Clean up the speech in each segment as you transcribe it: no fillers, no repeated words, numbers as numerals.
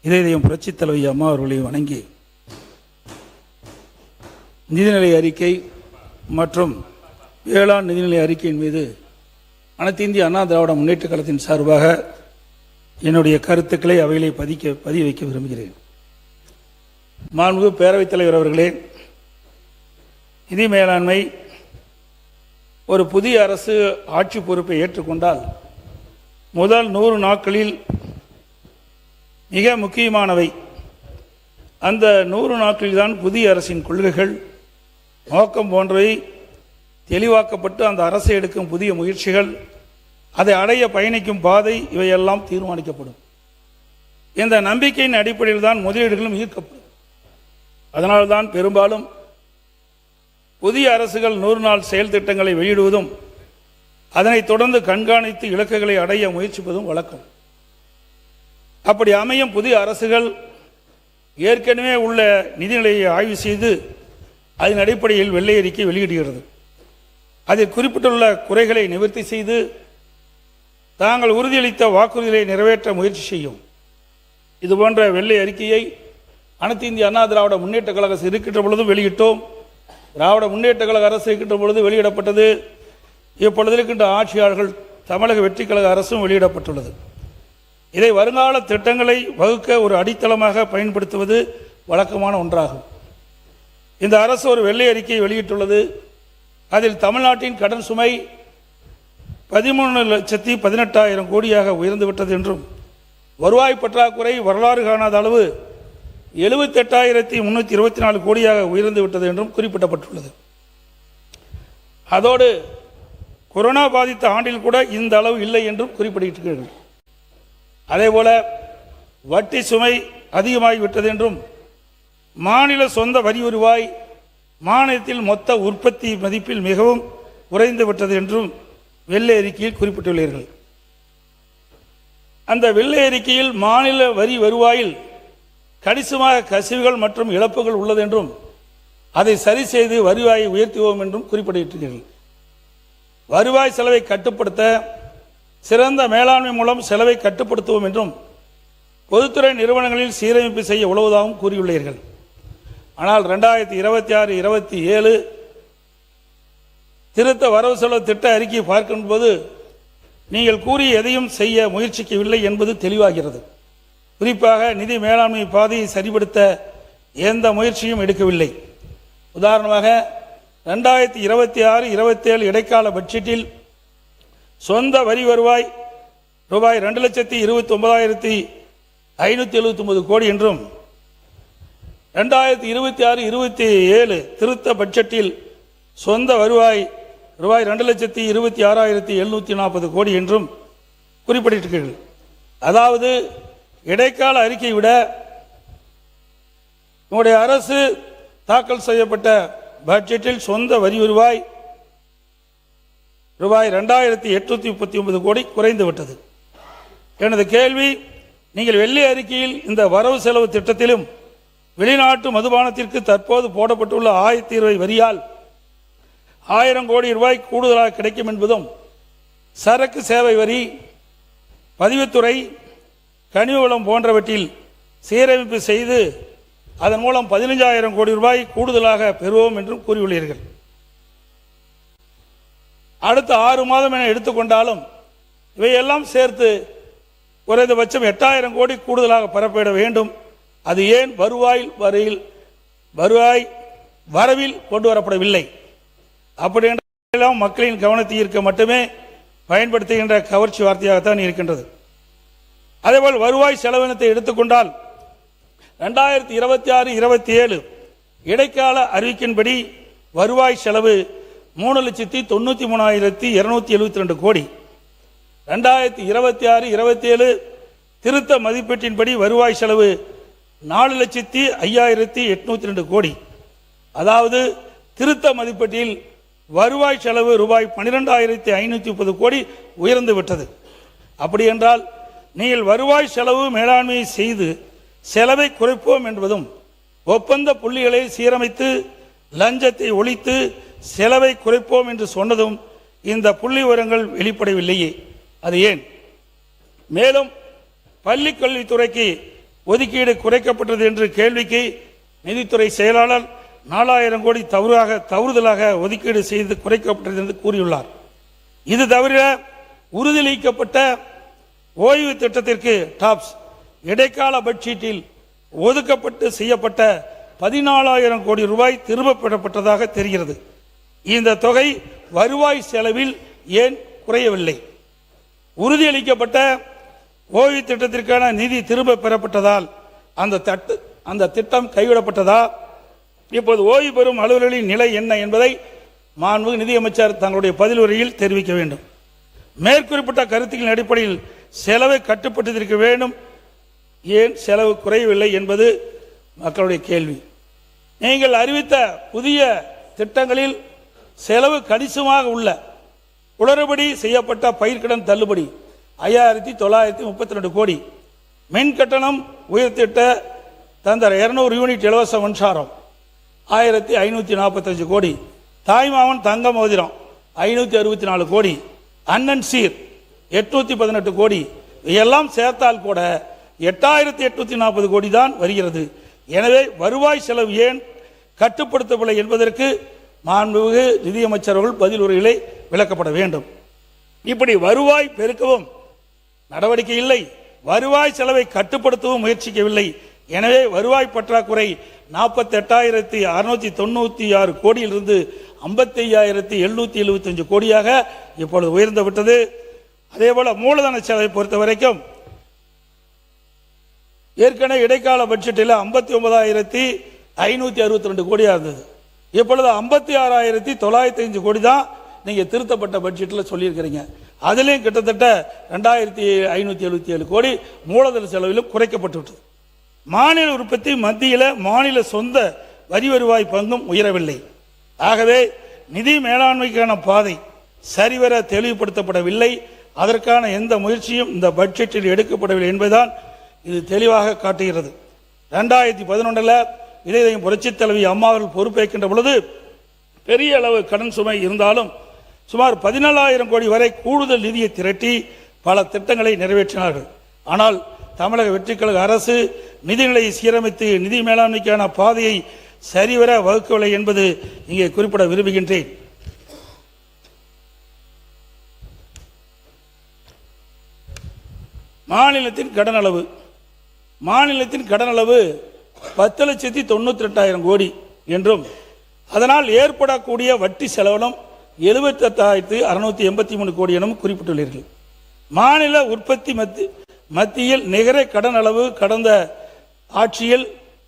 இதயம் புரட்சித் தலைவி அம்மா அவர்களை வணங்கி நிதிநிலை அறிக்கை மற்றும் வேளாண் நிதிநிலை அறிக்கையின் மீது அனைத்து இந்திய அண்ணா திராவிட முன்னேற்ற கழகத்தின் சார்பாக என்னுடைய கருத்துக்களை அவைகளை பதிய வைக்க விரும்புகிறேன். மாண்புமிகு பேரவைத் தலைவர் அவர்களே, நிதி மேலாண்மை ஒரு புதிய அரசு ஆட்சி பொறுப்பை ஏற்றுக்கொண்டால் முதல் 100 நாட்களில் மிக முக்கியமானவை. அந்த 100 நாட்களில்தான் புதிய அரசின் கொள்கைகள், நோக்கம் போன்றவை தெளிவாக்கப்பட்டு அந்த அரசை எடுக்கும் புதிய முயற்சிகள், அதை அடைய பயணிக்கும் பாதை, இவையெல்லாம் தீர்மானிக்கப்படும். இந்த நம்பிக்கையின் அடிப்படையில் தான் முதலீடுகளும் ஈர்க்கப்படும். அதனால்தான் பெரும்பாலும் புதிய அரசுகள் 100 நாள் செயல் திட்டங்களை வெளியிடுவதும் அதனைத் தொடர்ந்து கண்காணித்து இலக்குகளை அடைய முயற்சிப்பதும் வழக்கம். அப்படி அமையும் புதிய அரசுகள் ஏற்கனவே உள்ள நிதிநிலையை ஆய்வு செய்து அதன் அடிப்படையில் வெள்ளை அறிக்கை வெளியிடுகிறது. அதில் குறிப்பிட்டுள்ள குறைகளை நிவர்த்தி செய்து தாங்கள் உறுதியளித்த வாக்குறுதிகளை நிறைவேற்ற முயற்சி செய்யும். இதுபோன்ற வெள்ளை அறிக்கையை அனைத்து இந்திய அண்ணா திராவிட முன்னேற்ற கழக அரசு இருக்கின்ற பொழுதும் வெளியிட்டோம். திராவிட முன்னேற்ற கழக அரசு இருக்கின்ற பொழுது வெளியிடப்பட்டது. இப்பொழுது இருக்கின்ற ஆட்சியாளர்கள் தமிழக வெற்றி கழக அரசும் வெளியிடப்பட்டுள்ளது. இதை வருங்கால திட்டங்களை வகுக்க ஒரு அடித்தளமாக பயன்படுத்துவது வழக்கமான ஒன்றாகும். இந்த அரசு ஒரு வெள்ளை அறிக்கையை வெளியிட்டுள்ளது. அதில் தமிழ்நாட்டின் கடன் சுமை 13,18,000 கோடியாக உயர்ந்துவிட்டது என்றும், வருவாய் பற்றாக்குறை வரலாறு காணாத அளவு 78,324 கோடியாக உயர்ந்துவிட்டது என்றும் குறிப்பிடப்பட்டுள்ளது. அதோடு கொரோனா பாதித்த ஆண்டில் கூட இந்த அளவு இல்லை என்றும் குறிப்பிட்டிருக்கிறார்கள். அதேபோல வட்டி சுமை அதிகமாகிவிட்டது என்றும், மாநில சொந்த வரி வருவாய் மாநிலத்தில் மொத்த உற்பத்தி மதிப்பில் மிகவும் குறைந்து விட்டது என்றும் வெள்ளை அறிக்கையில் குறிப்பிட்டுள்ளீர்கள். அந்த வெள்ளை அறிக்கையில் மாநில வரி வருவாயில் கணிசமாக கசிவுகள் மற்றும் இழப்புகள் உள்ளது என்றும், அதை சரி செய்து வருவாயை உயர்த்துவோம் என்றும் குறிப்பிட்டிருக்கிறீர்கள். வருவாய் செலவை கட்டுப்படுத்த சிறந்த மேலாண்மை மூலம் செலவை கட்டுப்படுத்துவோம் என்றும், பொதுத்துறை நிறுவனங்களில் சீரமைப்பு செய்ய உதவுவதாகவும் கூறியுள்ளீர்கள். ஆனால் 2026-27 திருத்த வரவு செலவு திட்ட அறிக்கையை பார்க்கும்போது நீங்கள் கூறிய எதையும் செய்ய முயற்சிக்கவில்லை என்பது தெளிவாகிறது. குறிப்பாக நிதி மேலாண்மை பாதையை சரிபடுத்த எந்த முயற்சியும் எடுக்கவில்லை. உதாரணமாக 2026-27 இடைக்கால பட்ஜெட்டில் சொந்த வரி வருவாய் ரூபாய் 2,29,579 கோடி என்றும், 2026-27 திருத்த பட்ஜெட்டில் சொந்த வருவாய் ரூபாய் 2,26,740 கோடி என்றும் குறிப்பிட்டிருக்கிறீர்கள். அதாவது இடைக்கால அறிக்கையை விட உங்களுடைய அரசு தாக்கல் செய்யப்பட்ட பட்ஜெட்டில் சொந்த வரி வருவாய் ரூபாய் 2,839 கோடி குறைந்துவிட்டது. எனது கேள்வி, நீங்கள் வெள்ளை அறிக்கையில் இந்த வரவு செலவு திட்டத்திலும் வெளிநாட்டு மதுபானத்திற்கு தற்போது போடப்பட்டுள்ள 1020 வரியால் 1000 கோடி ரூபாய் கூடுதலாக கிடைக்கும் என்பதும், சரக்கு சேவை வரி, பதிவுத்துறை, கனிம வளம் போன்றவற்றில் சீரமைப்பு செய்து அதன் மூலம் 15,000 கோடி ரூபாய் கூடுதலாக பெறுவோம் என்றும் கூறியுள்ளீர்கள். அடுத்த 6 மாதம் என எடுத்துக்கொண்டாலும் இவையெல்லாம் சேர்த்து குறைந்தபட்சம் 8,000 கோடி கூடுதலாக பெறப்பட வேண்டும். அது ஏன் வருவாய் வரவில் கொண்டு வரப்படவில்லை? அப்படி என்றால் மக்களின் கவனத்தை ஈர்க்க மட்டுமே பயன்படுத்துகின்ற கவர்ச்சி வார்த்தையாகத்தான் இருக்கின்றது. அதேபோல் வருவாய் செலவினத்தை எடுத்துக்கொண்டால் 2026-27 இடைக்கால அறிவிக்கின்படி வருவாய் செலவு 3,93,272 கோடி. 2026-27 திருத்த மதிப்பீட்டின்படி வருவாய் செலவு 4,05,802 கோடி. அதாவது திருத்த மதிப்பீட்டில் வருவாய் செலவு ரூபாய் 12,530 கோடி உயர்ந்து விட்டது. அப்படி என்றால் நீங்கள் வருவாய் செலவு மேலாண்மையை செய்து செலவை குறைப்போம் என்பதும், ஒப்பந்த புள்ளிகளை சீரமைத்து லஞ்சத்தை ஒழித்து செலவை குறைப்போம் என்று சொன்னதும் இந்த புள்ளி விவரங்கள் வெளிப்படவில்லையே, அது ஏன்? மேலும் பள்ளி கல்வித்துறைக்கு ஒதுக்கீடு குறைக்கப்பட்டது என்று கேள்விக்கு நிதித்துறை செயலாளர் 4000 கோடி தவறுதலாக ஒதுக்கீடு செய்து குறைக்கப்பட்டது என்று கூறியுள்ளார். இது தவிர உறுதியளிக்கப்பட்ட ஓய்வு திட்டத்திற்கு டாப்ஸ் இடைக்கால பட்ஜெட்டில் ஒதுக்கப்பட்டு செய்யப்பட்ட 14,000 கோடி ரூபாய் திரும்ப பெறப்பட்டதாக தெரிகிறது. இந்த தொகை வருவாய் செலவில் ஏன் குறையவில்லை? உறுதியளிக்கப்பட்ட ஓய்வு திட்டத்திற்கான நிதி திரும்ப பெறப்பட்டதால் அந்த திட்டம் கைவிடப்பட்டதா? இப்போது ஓய்வு பெறும் அலுவலர்களின் நிலை என்ன என்பதை மாண்புமிகு நிதியமைச்சர் தங்களுடைய பதில் உரையில் தெரிவிக்க வேண்டும். மேற்குறிப்பிட்ட கருத்துக்களின் அடிப்படையில் செலவை கட்டுப்பட்டிருக்க வேண்டும், ஏன் செலவு குறையவில்லை என்பது மக்களுடைய கேள்வி. நீங்கள் அறிவித்த புதிய திட்டங்களில் செலவு கணிசமாக உள்ள குளறுபடி செய்யப்பட்ட பயிர்க்கடன் தள்ளுபடி 5932 கோடி, மின் கட்டணம் உயர்த்திட்ட தந்த 200 யூனிட் இலவச மின்சாரம் 1545 கோடி, தாய்மாமன் தங்க மோதிரம் 564 கோடி, அண்ணன் சீர் 818 கோடி, எல்லாம் சேர்த்தால் கூட 8840 கோடி தான் வருகிறது. எனவே வருவாய் செலவு ஏன் கட்டுப்படுத்தவில்லை என்பதற்கு மாண்புமிகு நிதியமைச்சர்கள் பதில் உரைகளை விளக்கப்பட வேண்டும். இப்படி வருவாய் பெருக்கவும் நடவடிக்கை இல்லை, வருவாய் செலவை கட்டுப்படுத்தவும் முயற்சிக்கவில்லை. எனவே வருவாய் பற்றாக்குறை 48,696 கோடியிலிருந்து 55,775 கோடியாக இப்பொழுது உயர்ந்து விட்டது. அதேபோல மூலதன செலவை பொறுத்த வரைக்கும் ஏற்கனவே இடைக்கால பட்ஜெட்டில் 59,562 கோடியாக இருந்தது. இப்பொழுது 56,905 கோடி தான் நீங்க திருத்தப்பட்ட பட்ஜெட்டில் சொல்லியிருக்கிறீங்க. அதிலையும் கிட்டத்தட்ட 2,577 கோடி மூலதன செலவிலும் குறைக்கப்பட்டு. மாநில உற்பத்தி மத்தியில் மாநில சொந்த வரி வருவாய் பங்கும் உயரவில்லை. ஆகவே நிதி மேலாண்மைக்கான பாதை சரிவர தெளிவுபடுத்தப்படவில்லை. அதற்கான எந்த முயற்சியும் இந்த பட்ஜெட்டில் எடுக்கப்படவில்லை என்பதுதான் இது தெளிவாக காட்டுகிறது. 2011 இதயம் புரட்சித் தலைவி அம்மா அவர்கள் பொறுப்பேற்கின்ற பொழுது பெரிய அளவு கடன் சுமை இருந்தாலும் சுமார் 14,000 கோடி வரை கூடுதல் நிதியை திரட்டி பல திட்டங்களை நிறைவேற்றினார்கள். ஆனால் தமிழக வெற்றி கழக அரசு நிதிநிலையை சீரமைத்து நிதி மேலாண்மைக்கான பாதையை சரிவர வகுக்கவில்லை என்பது இங்கே குறிப்பிட விரும்புகின்றேன். மாநிலத்தின் கடன் அளவு 10,98,000 கோடி என்றும் அதனால் ஏற்படக்கூடிய வட்டி செலவனம் 78,683 கோடி எனவும் குறிப்பிட்டுள்ளீர்கள். மாநில உற்பத்தி மத்தியில் நிகர கடன் அளவு கடந்த ஆட்சியில்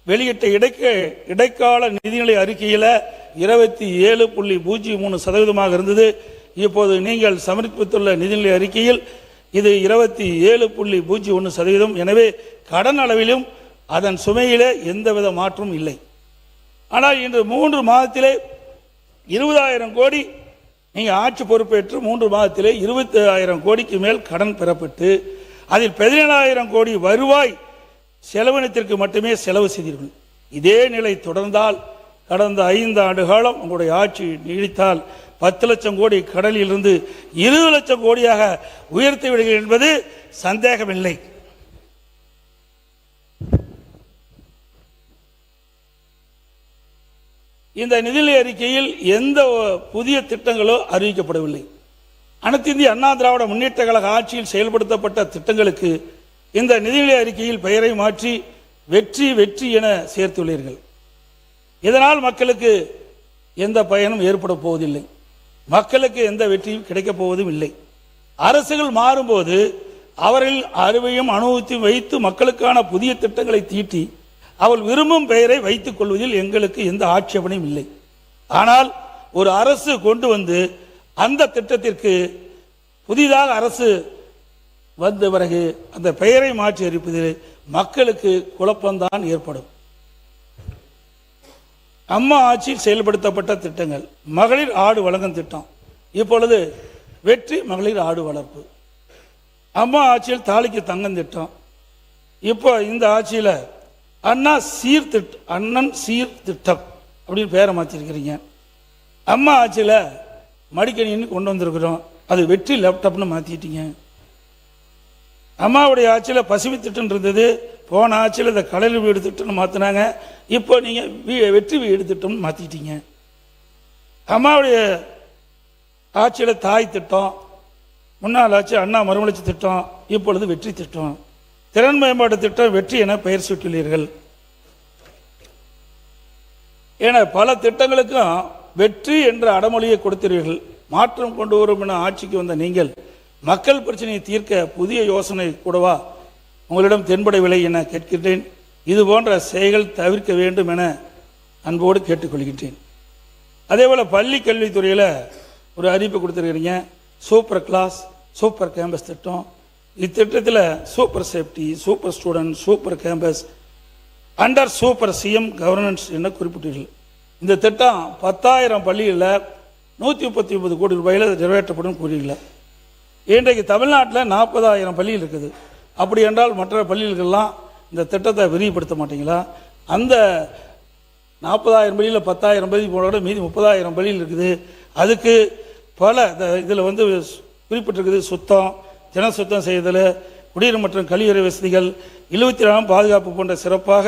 வெளியிட்ட இடைக்கால நிதிநிலை அறிக்கையில் 27.03% இருந்தது. இப்போது நீங்கள் சமர்ப்பித்துள்ள நிதிநிலை அறிக்கையில் இது 27.01%. எனவே கடன் அளவிலும் அதன் சுமையிலே எந்தவித மாற்றமும் இல்லை. ஆனால் இன்று 3 மாதத்திலே 20,000 கோடி நீங்கள் ஆட்சி பொறுப்பேற்று 3 மாதத்திலே 20,000 கோடிக்கு மேல் கடன் பெறப்பட்டு அதில் 17,000 கோடி வருவாய் செலவினத்திற்கு மட்டுமே செலவு செய்தீர்கள். இதே நிலை தொடர்ந்தால் கடந்த 5 ஆண்டு காலம் உங்களுடைய ஆட்சி நீடித்தால் 10 லட்சம் கோடி கடலில் இருந்து 20 லட்சம் கோடியாக உயர்த்தி விடுங்கள் என்பது சந்தேகமில்லை. இந்த நிதிநிலை அறிக்கையில் எந்த புதிய திட்டங்களோ அறிவிக்கப்படவில்லை. அனைத்து இந்திய அண்ணா திராவிட முன்னேற்ற கழக ஆட்சியில் செயல்படுத்தப்பட்ட திட்டங்களுக்கு இந்த நிதிநிலை அறிக்கையில் பெயரை மாற்றி வெற்றி வெற்றி என சேர்த்துள்ளீர்கள். இதனால் மக்களுக்கு எந்த பயனும் ஏற்பட போவதில்லை, மக்களுக்கு எந்த வெற்றியும் கிடைக்கப் போவதும் இல்லை. அரசுகள் மாறும்போது அவர்கள் அறிவையும் அனுபவத்தையும் வைத்து மக்களுக்கான புதிய திட்டங்களை தீட்டி அவள் விரும்பும் பெயரை வைத்துக் கொள்வதில் எங்களுக்கு எந்த ஆட்சேபனையும் இல்லை. ஆனால் ஒரு அரசு கொண்டு வந்து அந்த திட்டத்திற்கு புதிதாக அரசு வந்த பிறகு அந்த பெயரை மாற்றி அறிவிப்பதில் மக்களுக்கு குழப்பம்தான் ஏற்படும். அம்மா ஆட்சியில் செயல்படுத்தப்பட்ட திட்டங்கள், மகளிர் ஆடு வழங்கும் திட்டம், இப்பொழுது வெற்றி மகளிர் ஆடு வளர்ப்பு. அம்மா ஆட்சியில் தாலிக்கு தங்கம் திட்டம், இப்போ இந்த ஆட்சியில் அண்ணன் சீர்திட்டம் அப்படின்னு பேரை மாற்றிருக்கிறீங்க. அம்மா ஆட்சியில் மடிக்கணின்னு கொண்டு வந்திருக்கிறோம், அது வெற்றி லேப்டாப்னு மாற்றிட்டீங்க. அம்மாவுடைய ஆட்சியில் பசுமை திட்டம் இருந்தது, போன ஆட்சியில் இந்த கடல் வீடு திட்டம்னு மாற்றினாங்க. இப்போ நீங்கள் வெற்றி வீடு திட்டம்னு மாற்றிட்டீங்க. அம்மாவுடைய ஆட்சியில் தாய் திட்டம், முன்னாள் ஆட்சி அண்ணா மறுமலர்ச்சி திட்டம், இப்பொழுது வெற்றி திட்டம், திறன் மேம்பாட்டு திட்டம் வெற்றி என பெயர் சூட்டியுள்ளீர்கள். என பல திட்டங்களுக்கும் வெற்றி என்ற அடமொழியை கொடுத்தீர்கள். மாற்றம் கொண்டு வரும் என ஆட்சிக்கு வந்த நீங்கள் மக்கள் பிரச்சனையை தீர்க்க புதிய யோசனை கூடவா உங்களிடம் தென்படவில்லை என கேட்கின்றேன். இது போன்ற செயல்கள் தவிர்க்க வேண்டும் என அன்போடு கேட்டுக்கொள்கின்றேன். அதே போல் பள்ளி கல்வித்துறையில் ஒரு அறிவிப்பு கொடுத்துருக்கிறீங்க. சூப்பர் கிளாஸ், சூப்பர் கேம்பஸ் திட்டம். இத்திட்டத்தில் super safety, super student, super campus, under super CM governance என குறிப்பிட்டீர்கள். இந்த திட்டம் 10,000 பள்ளிகளில் 139 கோடி ரூபாயில் நிறைவேற்றப்படும் கூறுகிறீர்கள். இன்றைக்கு தமிழ்நாட்டில் 40,000 பள்ளிகள் இருக்குது. அப்படி என்றால் மற்ற பள்ளிகளுக்கெல்லாம் இந்த திட்டத்தை விரிவுபடுத்த மாட்டீங்களா? அந்த 40,000 பள்ளியில் 10,000 பள்ளி போனோட மீதி 30,000 பள்ளிகள் இருக்குது. அதுக்கு பல இதில் குறிப்பிட்டிருக்குது. சுத்தம், தின சுத்தம் செய்தல், குடிநீர் மற்றும் கழிவறை வசதிகள், 24 பாதுகாப்பு போன்ற சிறப்பாக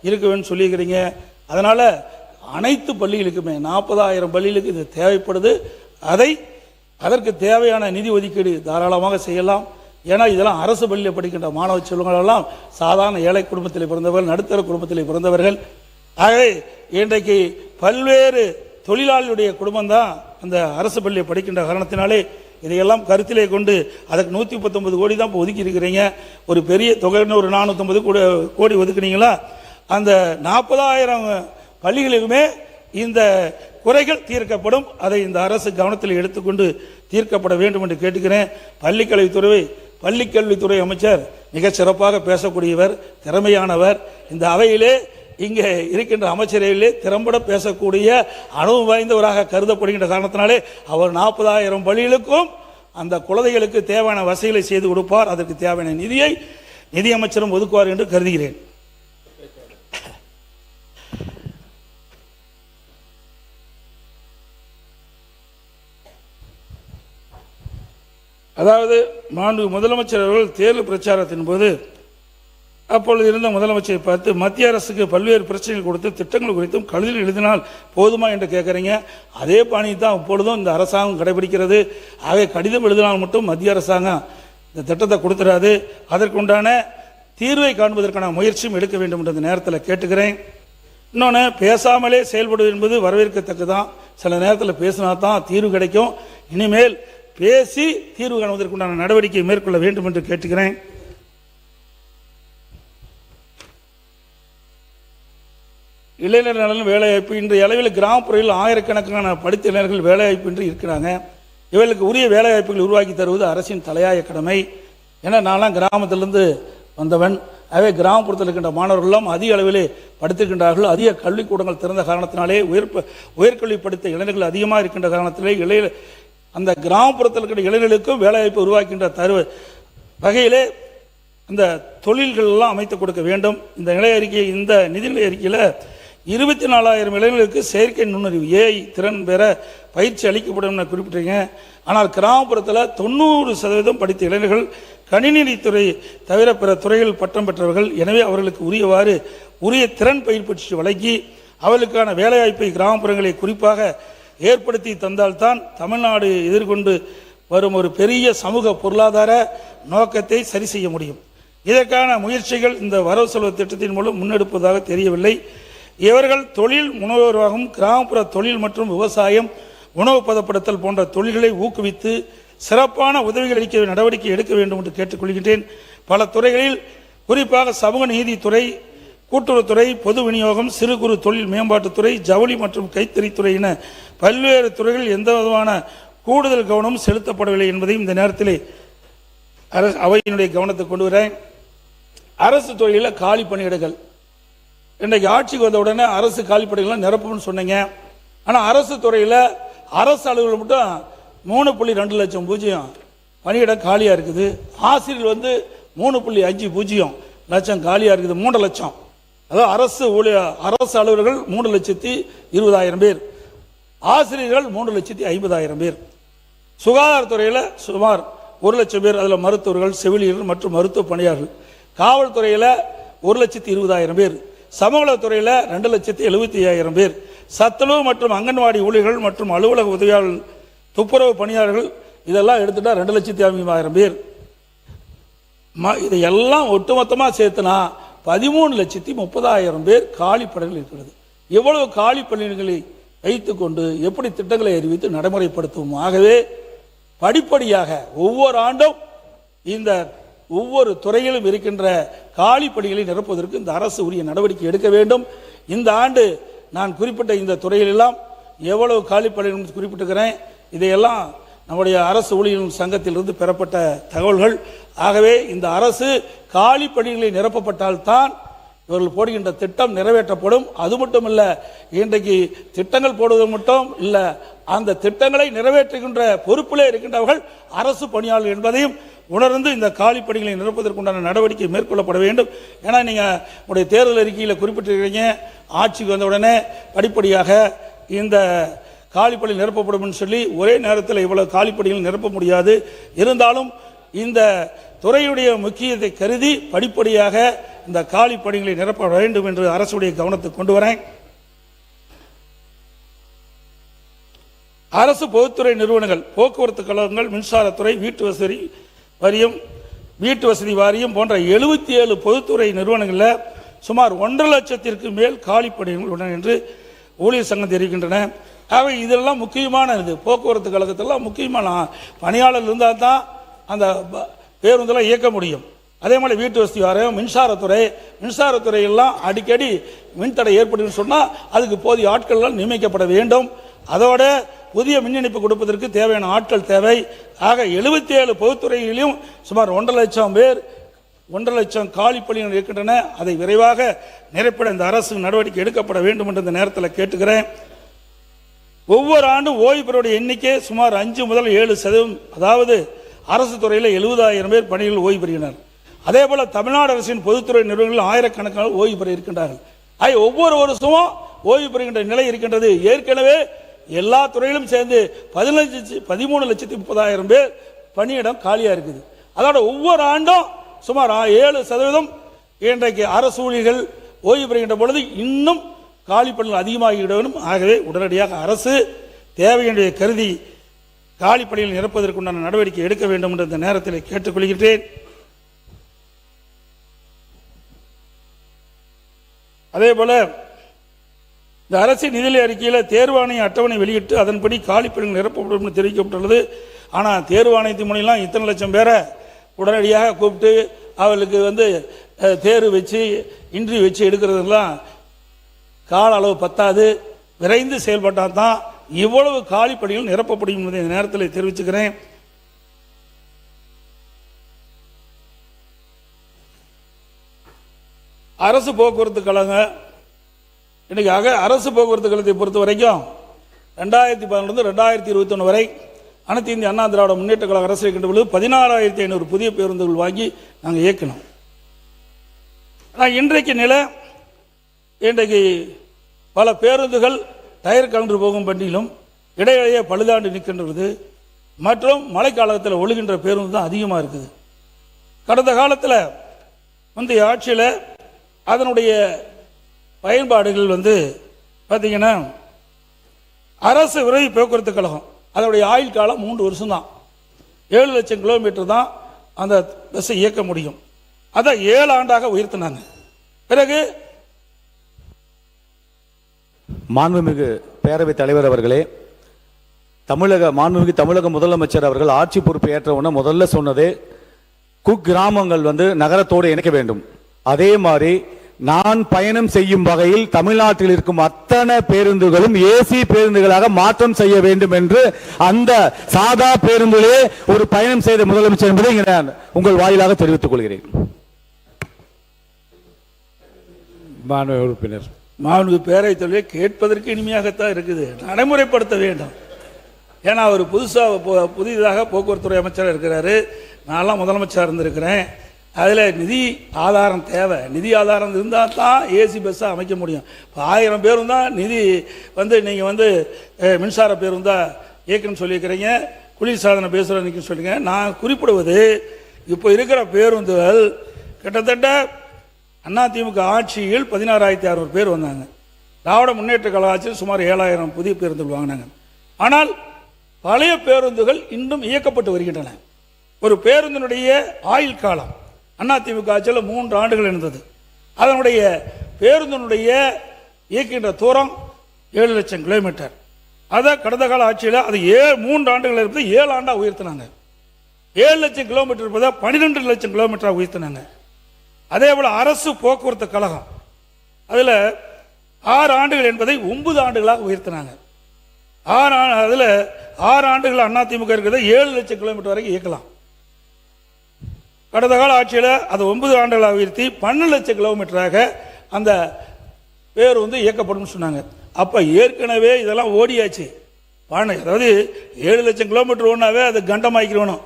இருக்க வேண்டும் சொல்லியிருக்கிறீங்க. அதனால் அனைத்து பள்ளிகளுக்குமே 40,000 பள்ளிகளுக்கு இது தேவைப்படுது. அதற்கு தேவையான நிதி ஒதுக்கீடு தாராளமாக செய்யலாம். ஏன்னா இதெல்லாம் அரசு பள்ளியில் படிக்கின்ற மாணவ செல்வங்களெல்லாம் சாதாரண ஏழை குடும்பத்தில் பிறந்தவர்கள், நடுத்தர குடும்பத்தில் பிறந்தவர்கள். ஆகவே இன்றைக்கு பல்வேறு தொழிலாளியுடைய குடும்பம்தான் அந்த அரசு பள்ளியை படிக்கின்ற காரணத்தினாலே இதையெல்லாம் கருத்திலே கொண்டு அதற்கு 119 கோடி தான் இப்போ ஒதுக்கி இருக்கிறீங்க. ஒரு பெரிய தொகைன்னு ஒரு 450 கோடி ஒதுக்குனீங்களா? அந்த 40,000 பள்ளிகளுக்குமே இந்த குறைகள் தீர்க்கப்படும். அதை இந்த அரசு கவனத்தில் எடுத்துக்கொண்டு தீர்க்கப்பட வேண்டும் என்று கேட்டுக்கிறேன். பள்ளிக்கல்வித்துறை அமைச்சர் மிக சிறப்பாக பேசக்கூடியவர், திறமையானவர். இந்த அவையிலே இங்கே இருக்கின்ற அமைச்சரையிலே திறம்பட பேசக்கூடிய அனுபவம் வாய்ந்தவராக கருதப்படுகின்ற காரணத்தினாலே அவர் 40,000 பள்ளிகளுக்கும் அந்த குழந்தைகளுக்கு தேவையான வசதிகளை செய்து கொடுப்பார். அதற்கு தேவையான நிதியை நிதியமைச்சரும் ஒதுக்குவார் என்று கருதுகிறேன். அதாவது மாண்பு முதலமைச்சர் அவர்கள் தேர்தல் பிரச்சாரத்தின் போது அப்பொழுது இருந்த முதலமைச்சரை பார்த்து மத்திய அரசுக்கு பல்வேறு பிரச்சனைகள் கொடுத்து திட்டங்கள் குறித்தும் கடிதம் எழுதினால் போதுமா என்று கேட்குறீங்க. அதே பாணி தான் இப்பொழுதும் இந்த அரசாங்கம் கடைபிடிக்கிறது. ஆகவே கடிதம் எழுதினால் மட்டும் மத்திய அரசாங்கம் இந்த திட்டத்தை கொடுத்துடாது. அதற்குண்டான தீர்வை காண்பதற்கான முயற்சியும் எடுக்க வேண்டும் என்ற நேரத்தில் கேட்டுக்கிறேன். இன்னொன்று, பேசாமலே செயல்படுவது என்பது வரவேற்கத்தக்கதான். சில நேரத்தில் பேசினா தான் தீர்வு கிடைக்கும். இனிமேல் பேசி தீர்வு காணுவதற்குண்டான நடவடிக்கை மேற்கொள்ள வேண்டும் என்று கேட்டுக்கிறேன். இளைஞர் நலன் வேலைவாய்ப்பு இன்றைய அளவில் கிராமப்புறங்களில் ஆயிரக்கணக்கான படித்த இளைஞர்கள் வேலைவாய்ப்பின்றி இருக்கிறாங்க. இவர்களுக்கு உரிய வேலைவாய்ப்புகள் உருவாக்கி தருவது அரசின் தலையாய கடமை. ஏன்னா நான்லாம் கிராமத்திலிருந்து வந்தவன். ஆகவே கிராமப்புறத்தில் இருக்கின்ற மாணவர்களெல்லாம் அதிக அளவிலே படித்திருக்கின்றார்கள். அதிக கல்விக்கூடங்கள் திறந்த காரணத்தினாலே உயர்கல்வி படித்த இளைஞர்கள் அதிகமாக இருக்கின்ற காரணத்திலே அந்த கிராமப்புறத்தில் இருக்கிற இளைஞர்களுக்கும் வேலைவாய்ப்பு உருவாக்கின்ற வகையிலே இந்த தொழில்கள் எல்லாம் அமைத்து கொடுக்க வேண்டும். இந்த நிதிநிலை அறிக்கையில் 24,000 இளைஞர்களுக்கு செயற்கை நுண்ணறிவு ஏஐ திறன் பெற பயிற்சி அளிக்கப்படும் என குறிப்பிட்டீங்க. ஆனால் கிராமப்புறத்தில் 90% படித்த இளைஞர்கள் கணினித்துறை தவிர பிற துறைகள் பட்டம் பெற்றவர்கள். எனவே அவர்களுக்கு உரிய திறன் பயிற்சி வழங்கி அவர்களுக்கான வேலைவாய்ப்பை கிராமப்புறங்களை குறிப்பாக ஏற்படுத்தி தந்தால்தான் தமிழ்நாடு எதிர்கொண்டு வரும் ஒரு பெரிய சமூக பொருளாதார நோக்கத்தை சரி செய்ய முடியும். இதற்கான முயற்சிகள் இந்த வரவு செலவு திட்டத்தின் மூலம் முன்னெடுப்பதாக தெரியவில்லை. இவர்கள் தொழில் முனைவோராகவும் கிராமப்புற தொழில் மற்றும் விவசாயம், உணவு பதப்படுத்தல் போன்ற தொழில்களை ஊக்குவித்து சிறப்பான உதவிகள் அளிக்க நடவடிக்கை எடுக்க வேண்டும் என்று கேட்டுக்கொள்கின்றேன். பல துறைகளில் குறிப்பாக சமூக நீதித்துறை, கூட்டுறவுத்துறை, பொது விநியோகம், சிறு குறு தொழில் மேம்பாட்டுத்துறை, ஜவுளி மற்றும் கைத்தறித்துறை என பல்வேறு துறைகளில் எந்த விதமான கூடுதல் கவனம் செலுத்தப்படவில்லை என்பதையும் இந்த நேரத்தில் அவையினுடைய கவனத்தை கொண்டு வரேன். அரசு துறையில் காலி பணியிடங்கள் இன்றைக்கு ஆட்சிக்கு வந்த உடனே அரசு காலி பணியிடங்கள் நிரப்பும்னு சொன்னீங்க. ஆனால் அரசு துறையில் அரசு அலுவலர்கள் மட்டும் 3.2 லட்சம் பணியிடம் காலியாக இருக்குது. ஆசிரியர் 3.50 லட்சம் காலியாக இருக்குது. 3 லட்சம். அதாவது அரசு அலுவலர்கள் 3,20,000 பேர், ஆசிரியர்கள் 3,50,000 பேர். சுகாதாரத்துறையில் சுமார் 1 லட்சம் பேர், அதில் மருத்துவர்கள், செவிலியர்கள் மற்றும் மருத்துவ பணியாளர்கள். காவல்துறையில் 1,20,000 பேர், சமூகத்துறையில் 2,75,000 பேர், சத்துணவு மற்றும் அங்கன்வாடி ஊழியர்கள் மற்றும் அலுவலக உதவியாளர்கள், துப்புரவு பணியாளர்கள் இதெல்லாம் எடுத்துட்டா 2,50,000 பேர். இதையெல்லாம் ஒட்டுமொத்தமாக சேர்த்துனா 13,30,000 பேர் காலி பணிகள் இருக்கிறது. எவ்வளவு காலி பணிகளை வைத்துக்கொண்டு எப்படி திட்டங்களை அறிவித்து நடைமுறைப்படுத்துவோம். ஆகவே படிப்படியாக ஒவ்வொரு ஆண்டும் இந்த ஒவ்வொரு துறையிலும் இருக்கின்ற காலி பணிகளை நிரப்புவதற்கு இந்த அரசு உரிய நடவடிக்கை எடுக்க வேண்டும். இந்த ஆண்டு நான் குறிப்பிட்ட இந்த துறையிலெல்லாம் எவ்வளவு காலி பணிகள் குறிப்பிட்டிருக்கிறேன். இதையெல்லாம் நம்முடைய அரசு ஊழியர்கள் சங்கத்திலிருந்து பெறப்பட்ட தகவல்கள். ஆகவே இந்த அரசு காலி பணிகளை நிரப்பப்பட்டால்தான் இவர்கள் போடுகின்ற திட்டம் நிறைவேற்றப்படும். அது மட்டும் இல்லை, இன்றைக்கு திட்டங்கள் போடுவது மட்டும் இல்லை, அந்த திட்டங்களை நிறைவேற்றுகின்ற பொறுப்பிலே இருக்கின்றவர்கள் அரசு பணியாளர்கள் என்பதையும் உணர்ந்து இந்த காலி பணிகளை நிரப்புவதற்குண்டான நடவடிக்கை மேற்கொள்ளப்பட வேண்டும். ஏன்னா நீங்கள் உங்களுடைய தேர்தல் அறிக்கையில் குறிப்பிட்டிருக்கிறீங்க, ஆட்சிக்கு வந்த உடனே படிப்படியாக இந்த காலிப்பணி நிரப்பப்படும் சொல்லி ஒரே நேரத்தில் இவ்வளவு காலிப்பணிகள் நிரப்ப முடியாது. இருந்தாலும் இந்த துறையுடைய முக்கியத்தை கருதி படிப்படியாக இந்த காலி பணிகளை நிரப்ப வேண்டும் என்று அரசுடைய கவனத்துக்கு கொண்டு வரேன். அரசு பொதுத்துறை நிறுவனங்கள், போக்குவரத்து கழகங்கள், மின்சாரத்துறை, வீட்டு வசதி வாரியம் போன்ற 77 பொதுத்துறை நிறுவனங்களில் சுமார் 1,50,000 லட்சத்திற்கு மேல் காலி பணிகள் உள்ளன என்று ஊழியர் சங்கம் தெரிவிக்கின்றன. ஆகவே இதெல்லாம் முக்கியமானது. போக்குவரத்து கழகத்தெல்லாம் முக்கியமான பணியாளர் இருந்தால் தான் அந்த பேருந்தெல்லாம் இயக்க முடியும். அதே மாதிரி வீட்டு வசதி வாரியம், மின்சாரத்துறையெல்லாம் அடிக்கடி மின்தடை ஏற்படும் சொன்னால் அதுக்கு போதிய ஆட்கள்லாம் நியமிக்கப்பட வேண்டும். அதோட புதிய மின் இணைப்பு கொடுப்பதற்கு தேவையான ஆட்கள் தேவை. ஆக 77 பொதுத்துறைகளிலும் சுமார் 1,50,000 காலி பணிகள் இருக்கின்றன. அதை விரைவாக நிரப்பிட இந்த அரசு நடவடிக்கை எடுக்கப்பட வேண்டும் என்று இந்த நேரத்தில் கேட்டுக்கிறேன். ஒவ்வொரு ஆண்டும் ஓய்வு பெறுவடைய எண்ணிக்கை சுமார் 5 முதல் 7%. அதாவது அரசு துறையில் 70,000 பேர் பணிகள் ஓய்வு பெறுகின்றனர். அதே போல தமிழ்நாடு அரசின் பொதுத்துறை நிறுவனங்கள் ஆயிரக்கணக்கான ஓய்வு பெற இருக்கின்றார்கள். ஒவ்வொரு வருஷமும் ஓய்வு பெறுகின்ற நிலை இருக்கின்றது. ஏற்கனவே எல்லா துறையிலும் சேர்ந்து 13,30,000 பேர் பணியிடம் காலியாக இருக்குது. அதோட ஒவ்வொரு ஆண்டும் சுமார் 7% இன்றைக்கு அரசு ஊழியர்கள் ஓய்வு பெறுகின்ற பொழுது இன்னும் காலி பணிகள் அதிகமாகிவிடும். ஆகவே உடனடியாக அரசு தேவையினை கருதி காலி பணிகள் நிரப்புவதற்குண்டான நடவடிக்கை எடுக்க வேண்டும் என்று இந்த நேரத்தில் கேட்டுக்கொள்கிறேன். அதே போல இந்த அரசின் நிதி அறிக்கையில் தேர்வாணைய அட்டவணை வெளியிட்டு அதன்படி காலி பணிகள் நிரப்பப்படும் என்று தெரிவிக்கப்பட்டுள்ளது. ஆனால் தேர்வாணையத்தின் மூலம் இத்தனை லட்சம் பேரை உடனடியாக கூப்பிட்டு அவர்களுக்கு தேர்வு வச்சு இன்டர்வியூ வச்சு எடுக்கிறதுலாம் கால அளவு பத்தாது. விரைந்து செயல்பட்டால் தான் இவ்வளவு காலி பணிகள் நிரப்பப்படும் என்பதை இந்த நேரத்தில் தெரிவிச்சுக்கிறேன். அரசு போக்குவரத்து கழகம் இன்னைக்கு அரசு போக்குவரத்து கழகத்தை பொறுத்த வரைக்கும் 2011 2021 வரை அனைத்து இந்திய அண்ணா திராவிட முன்னேற்ற கழக அரசு இருக்கின்ற பொழுது 16,500 புதிய பேருந்துகள் வாங்கி நாங்கள் இயக்கணும். ஆனால் இன்றைக்கு நிலை, இன்றைக்கு பல பேருந்துகள் டயர் கலந்து போகும் பண்டிலும் இடையிடையே பழுதாண்டு நிற்கின்றது மற்றும் மழைக்காலத்தில் ஒழுகின்ற பேருந்து தான் அதிகமாக இருக்குது. கடந்த காலத்தில் முந்தைய ஆட்சியில் அதனுடைய பயன்பாடுகள் பார்த்தீங்கன்னா அரசு விரைவு போக்குவரத்து கழகம் அதனுடைய ஆயுள் காலம் 3 வருஷம் தான். 7 லட்சம் கிலோமீட்டர் தான் அந்த பஸ்ஸை இயக்க முடியும். அதை 7 ஆண்டாக உயர்த்தினாங்க. பிறகு மாண்புமிகு பேரவைத் தலைவர் அவர்களே, மாண்புமிகு தமிழக முதலமைச்சர் அவர்கள் ஆட்சி பொறுப்பு ஏற்ற உடனே முதல்ல சொன்னதே குக்கிராமங்கள் நகரத்தோடு இணைக்க வேண்டும். அதே மாதிரி நான் பயணம் செய்யும் வகையில் தமிழ்நாட்டில் இருக்கும் அத்தனை பேருந்துகளும் ஏசி பேருந்துகளாக மாற்றம் செய்ய வேண்டும் என்று அந்த சாதா பேருந்திலே ஒரு பயணம் செய்த முதலமைச்சர் என்பதை உங்கள் வாயிலாக தெரிவித்துக் கொள்கிறேன். மாண்புமிகு உறுப்பினர். மாண்புமிகு பேரவைத் தலைவரை கேட்பதற்கு இனிமையாகத்தான் இருக்குது, நடைமுறைப்படுத்த வேண்டும். ஏன்னா அவர் புதிதாக போக்குவரத்துறை அமைச்சராக இருக்கிறாரு, நான்லாம் முதலமைச்சராக இருந்திருக்கிறேன். அதில் நிதி ஆதாரம் தேவை. நிதி ஆதாரம் இருந்தால் தான் ஏசி பஸ்ஸாக அமைக்க முடியும். இப்போ 1000 பேரும் தான் நிதி நீங்கள் மின்சார பேருந்தாக இயக்கணும்னு சொல்லியிருக்கிறீங்க, குளிர்சாதன பேசுகிறேன்னு சொல்லிங்க. நான் குறிப்பிடுவது இப்போ இருக்கிற பேருந்துகள் கிட்டத்தட்ட அதிமுக ஆட்சியில் 16,600 பேர் வந்தாங்க. திராவிட முன்னேற்ற கழக ஆட்சியில் சுமார் 7,000 புதிய பேருந்துகள் வாங்கினாங்க. ஆனால் பழைய பேருந்துகள் இன்னும் இயக்கப்பட்டு வருகின்றன. ஒரு பேருந்தினுடைய ஆயுள் காலம் அதிமுக ஆட்சியில் 3 ஆண்டுகள் இருந்தது. அதனுடைய பேருந்தினுடைய இயக்கின்ற தூரம் 7 லட்சம் கிலோமீட்டர். அதை கடந்த கால ஆட்சியில் அது 3 ஆண்டுகள் இருப்பது 7 ஆண்டாக உயர்த்தினாங்க. 7 லட்சம் கிலோமீட்டர் இருப்பதை 12 லட்சம் கிலோமீட்டராக உயர்த்தினாங்க. அதே போல அரசு போக்குவரத்து கழகம் அதில் 6 ஆண்டுகள் என்பதை 9 ஆண்டுகளாக உயர்த்தினாங்க. அதில் 6 ஆண்டுகள் அதிமுக இருக்கிறத 7 லட்சம் கிலோமீட்டர் வரைக்கும் இயக்கலாம். கடந்த கால ஆட்சியில் அது 9 ஆண்டுகளாக உயர்த்தி 12 லட்சம் கிலோமீட்டராக அந்த பேருந்து இயக்கப்படும் சொன்னாங்க. அப்போ ஏற்கனவே இதெல்லாம் ஓடியாச்சு. அதாவது 7 லட்சம் கிலோமீட்டர் ஓடினாவே அது கண்டமாக்கிடணும்.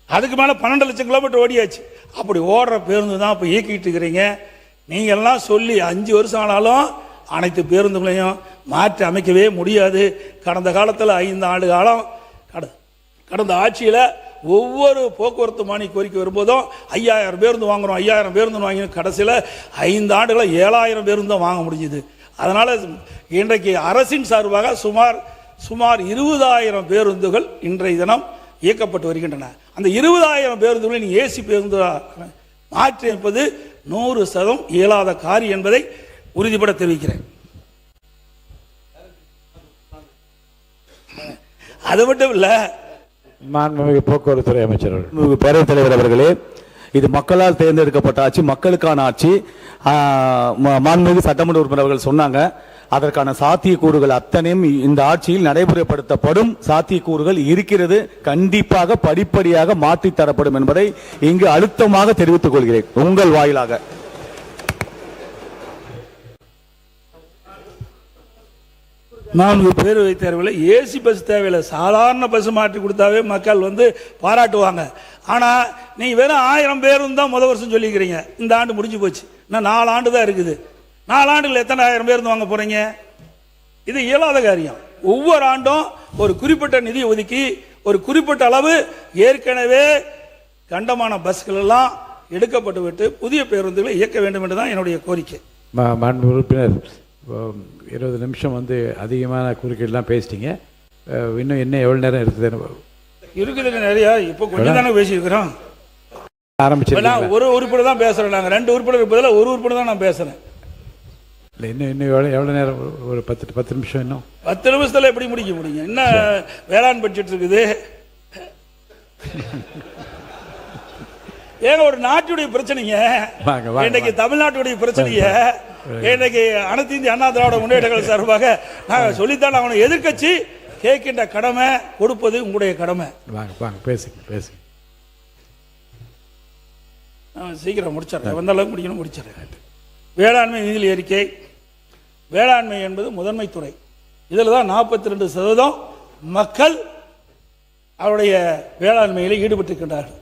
அதுக்கு மேலே 12 லட்சம் கிலோமீட்டர் ஓடியாச்சு. அப்படி ஓடுற பேருந்து தான் இப்போ இயக்கிட்டு இருக்கிறீங்க. நீங்கள் எல்லாம் சொல்லி 5 வருஷம் ஆனாலும் அனைத்து பேருந்துகளையும் மாற்றி அமைக்கவே முடியாது. கடந்த காலத்தில் 5 ஆண்டு காலம் கடந்த ஆட்சியில் ஒவ்வொரு போக்குவரத்து மானிய கோரிக்கை வரும்போதும் 5000 பேருந்து வாங்குறோம், 5000 பேருந்து வாங்கி கடைசியில் 5 ஆண்டுகளை 7000 பேருந்து தான் வாங்க முடிஞ்சுது. அதனால் இன்றைக்கு அரசின் சார்பாக சுமார் 20,000 பேருந்துகள் இன்றைய தினம் இயக்கப்பட்டு வருகின்றன. அந்த 20,000 பேருந்துகளை நீ ஏசி பேருந்து மாற்றி அமைப்பது 100% இயலாத காரியம் என்பதை உறுதிபட தெரிவிக்கிறேன். அது மட்டும் இல்ல, மாண்புமிகு போக்குவரத்துறை அமைச்சர் பேரவைத் தலைவர் அவர்களே, இது மக்களால் தேர்ந்தெடுக்கப்பட்ட ஆட்சி, மக்களுக்கான ஆட்சி. மாண்புமிகு சட்டமன்ற உறுப்பினர் அவர்கள் சொன்னாங்க, அதற்கான சாத்தியக்கூறுகள் அத்தனையும் இந்த ஆட்சியில் நடைமுறைப்படுத்தப்படும் சாத்தியக்கூறுகள் இருக்கிறது. கண்டிப்பாக படிப்படியாக மாற்றித் தரப்படும் என்பதை இங்கு அழுத்தமாக தெரிவித்துக் கொள்கிறேன் உங்கள் வாயிலாக. நான்கு பேரவைத் தேர்வில் ஏசி பஸ் தேவையில்லை, சாதாரண பஸ் மாற்றி கொடுத்தாவே மக்கள் பாராட்டுவாங்க. ஆனால் நீங்கள் வெறும் 1000 பேருந்து தான் முதல் வருஷம் சொல்லிக்கிறீங்க. இந்த ஆண்டு முடிஞ்சு போச்சு, இன்னும் 4 ஆண்டு தான் இருக்குது. 4 ஆண்டுகள் எத்தனை 1000 பேருந்து வாங்க போறீங்க? இது இயலாத காரியம். ஒவ்வொரு ஆண்டும் ஒரு குறிப்பிட்ட நிதி ஒதுக்கி ஒரு குறிப்பிட்ட அளவு ஏற்கனவே கண்டமான பஸ்கள் எல்லாம் எடுக்கப்பட்டு விட்டு புதிய பேருந்துகளை இயக்க வேண்டும் என்று தான் என்னுடைய கோரிக்கை. மாண்பு உறுப்பினர் 20 நிமிஷம் அதிகமான குறுக்கீடுலாம் பேசிட்டீங்க. இன்னும் என்ன எவ்வளோ நேரம் இருக்குதுங்க? நிறையா. இப்போ கொஞ்சம் தானே பேசியிருக்கிறோம். ஆரம்பிச்சு ஒரு உறுப்பினர் தான் பேசுகிறேன். நாங்கள் 2 உறுப்பினர் பதிலாக ஒரு உறுப்பினர் தான் நான் பேசுகிறேன். இல்லை, இன்னும் எவ்வளோ நேரம்? ஒரு 10 நிமிஷம். இன்னும் 10 நிமிஷத்தில் எப்படி முடிக்க முடியுங்க? என்ன வேளாண் பட்ஜெட் இருக்குது? ஏங்க ஒரு நாட்டுடைய பிரச்சனைங்க, இன்னைக்கு தமிழ்நாட்டுடைய பிரச்சனைய இன்னைக்கு அனைத்து இந்திய அண்ணா திராவிட முன்னேற்ற கழக சார்பாக நாங்கள் சொல்லித்தான் அவனை எதிர்கட்சி கேட்கின்ற கடமை கொடுப்பது உங்களுடைய கடமை. பேசுங்க. சீக்கிரம் முடிச்சிடறேன், வந்த அளவுக்கு முடிக்கணும், முடிச்சிடறேன். வேளாண்மை நிதி அறிக்கை. வேளாண்மை என்பது முதன்மை துறை. இதில் தான் 42% மக்கள் அவருடைய வேளாண்மையில் ஈடுபட்டிருக்கின்றார்கள்.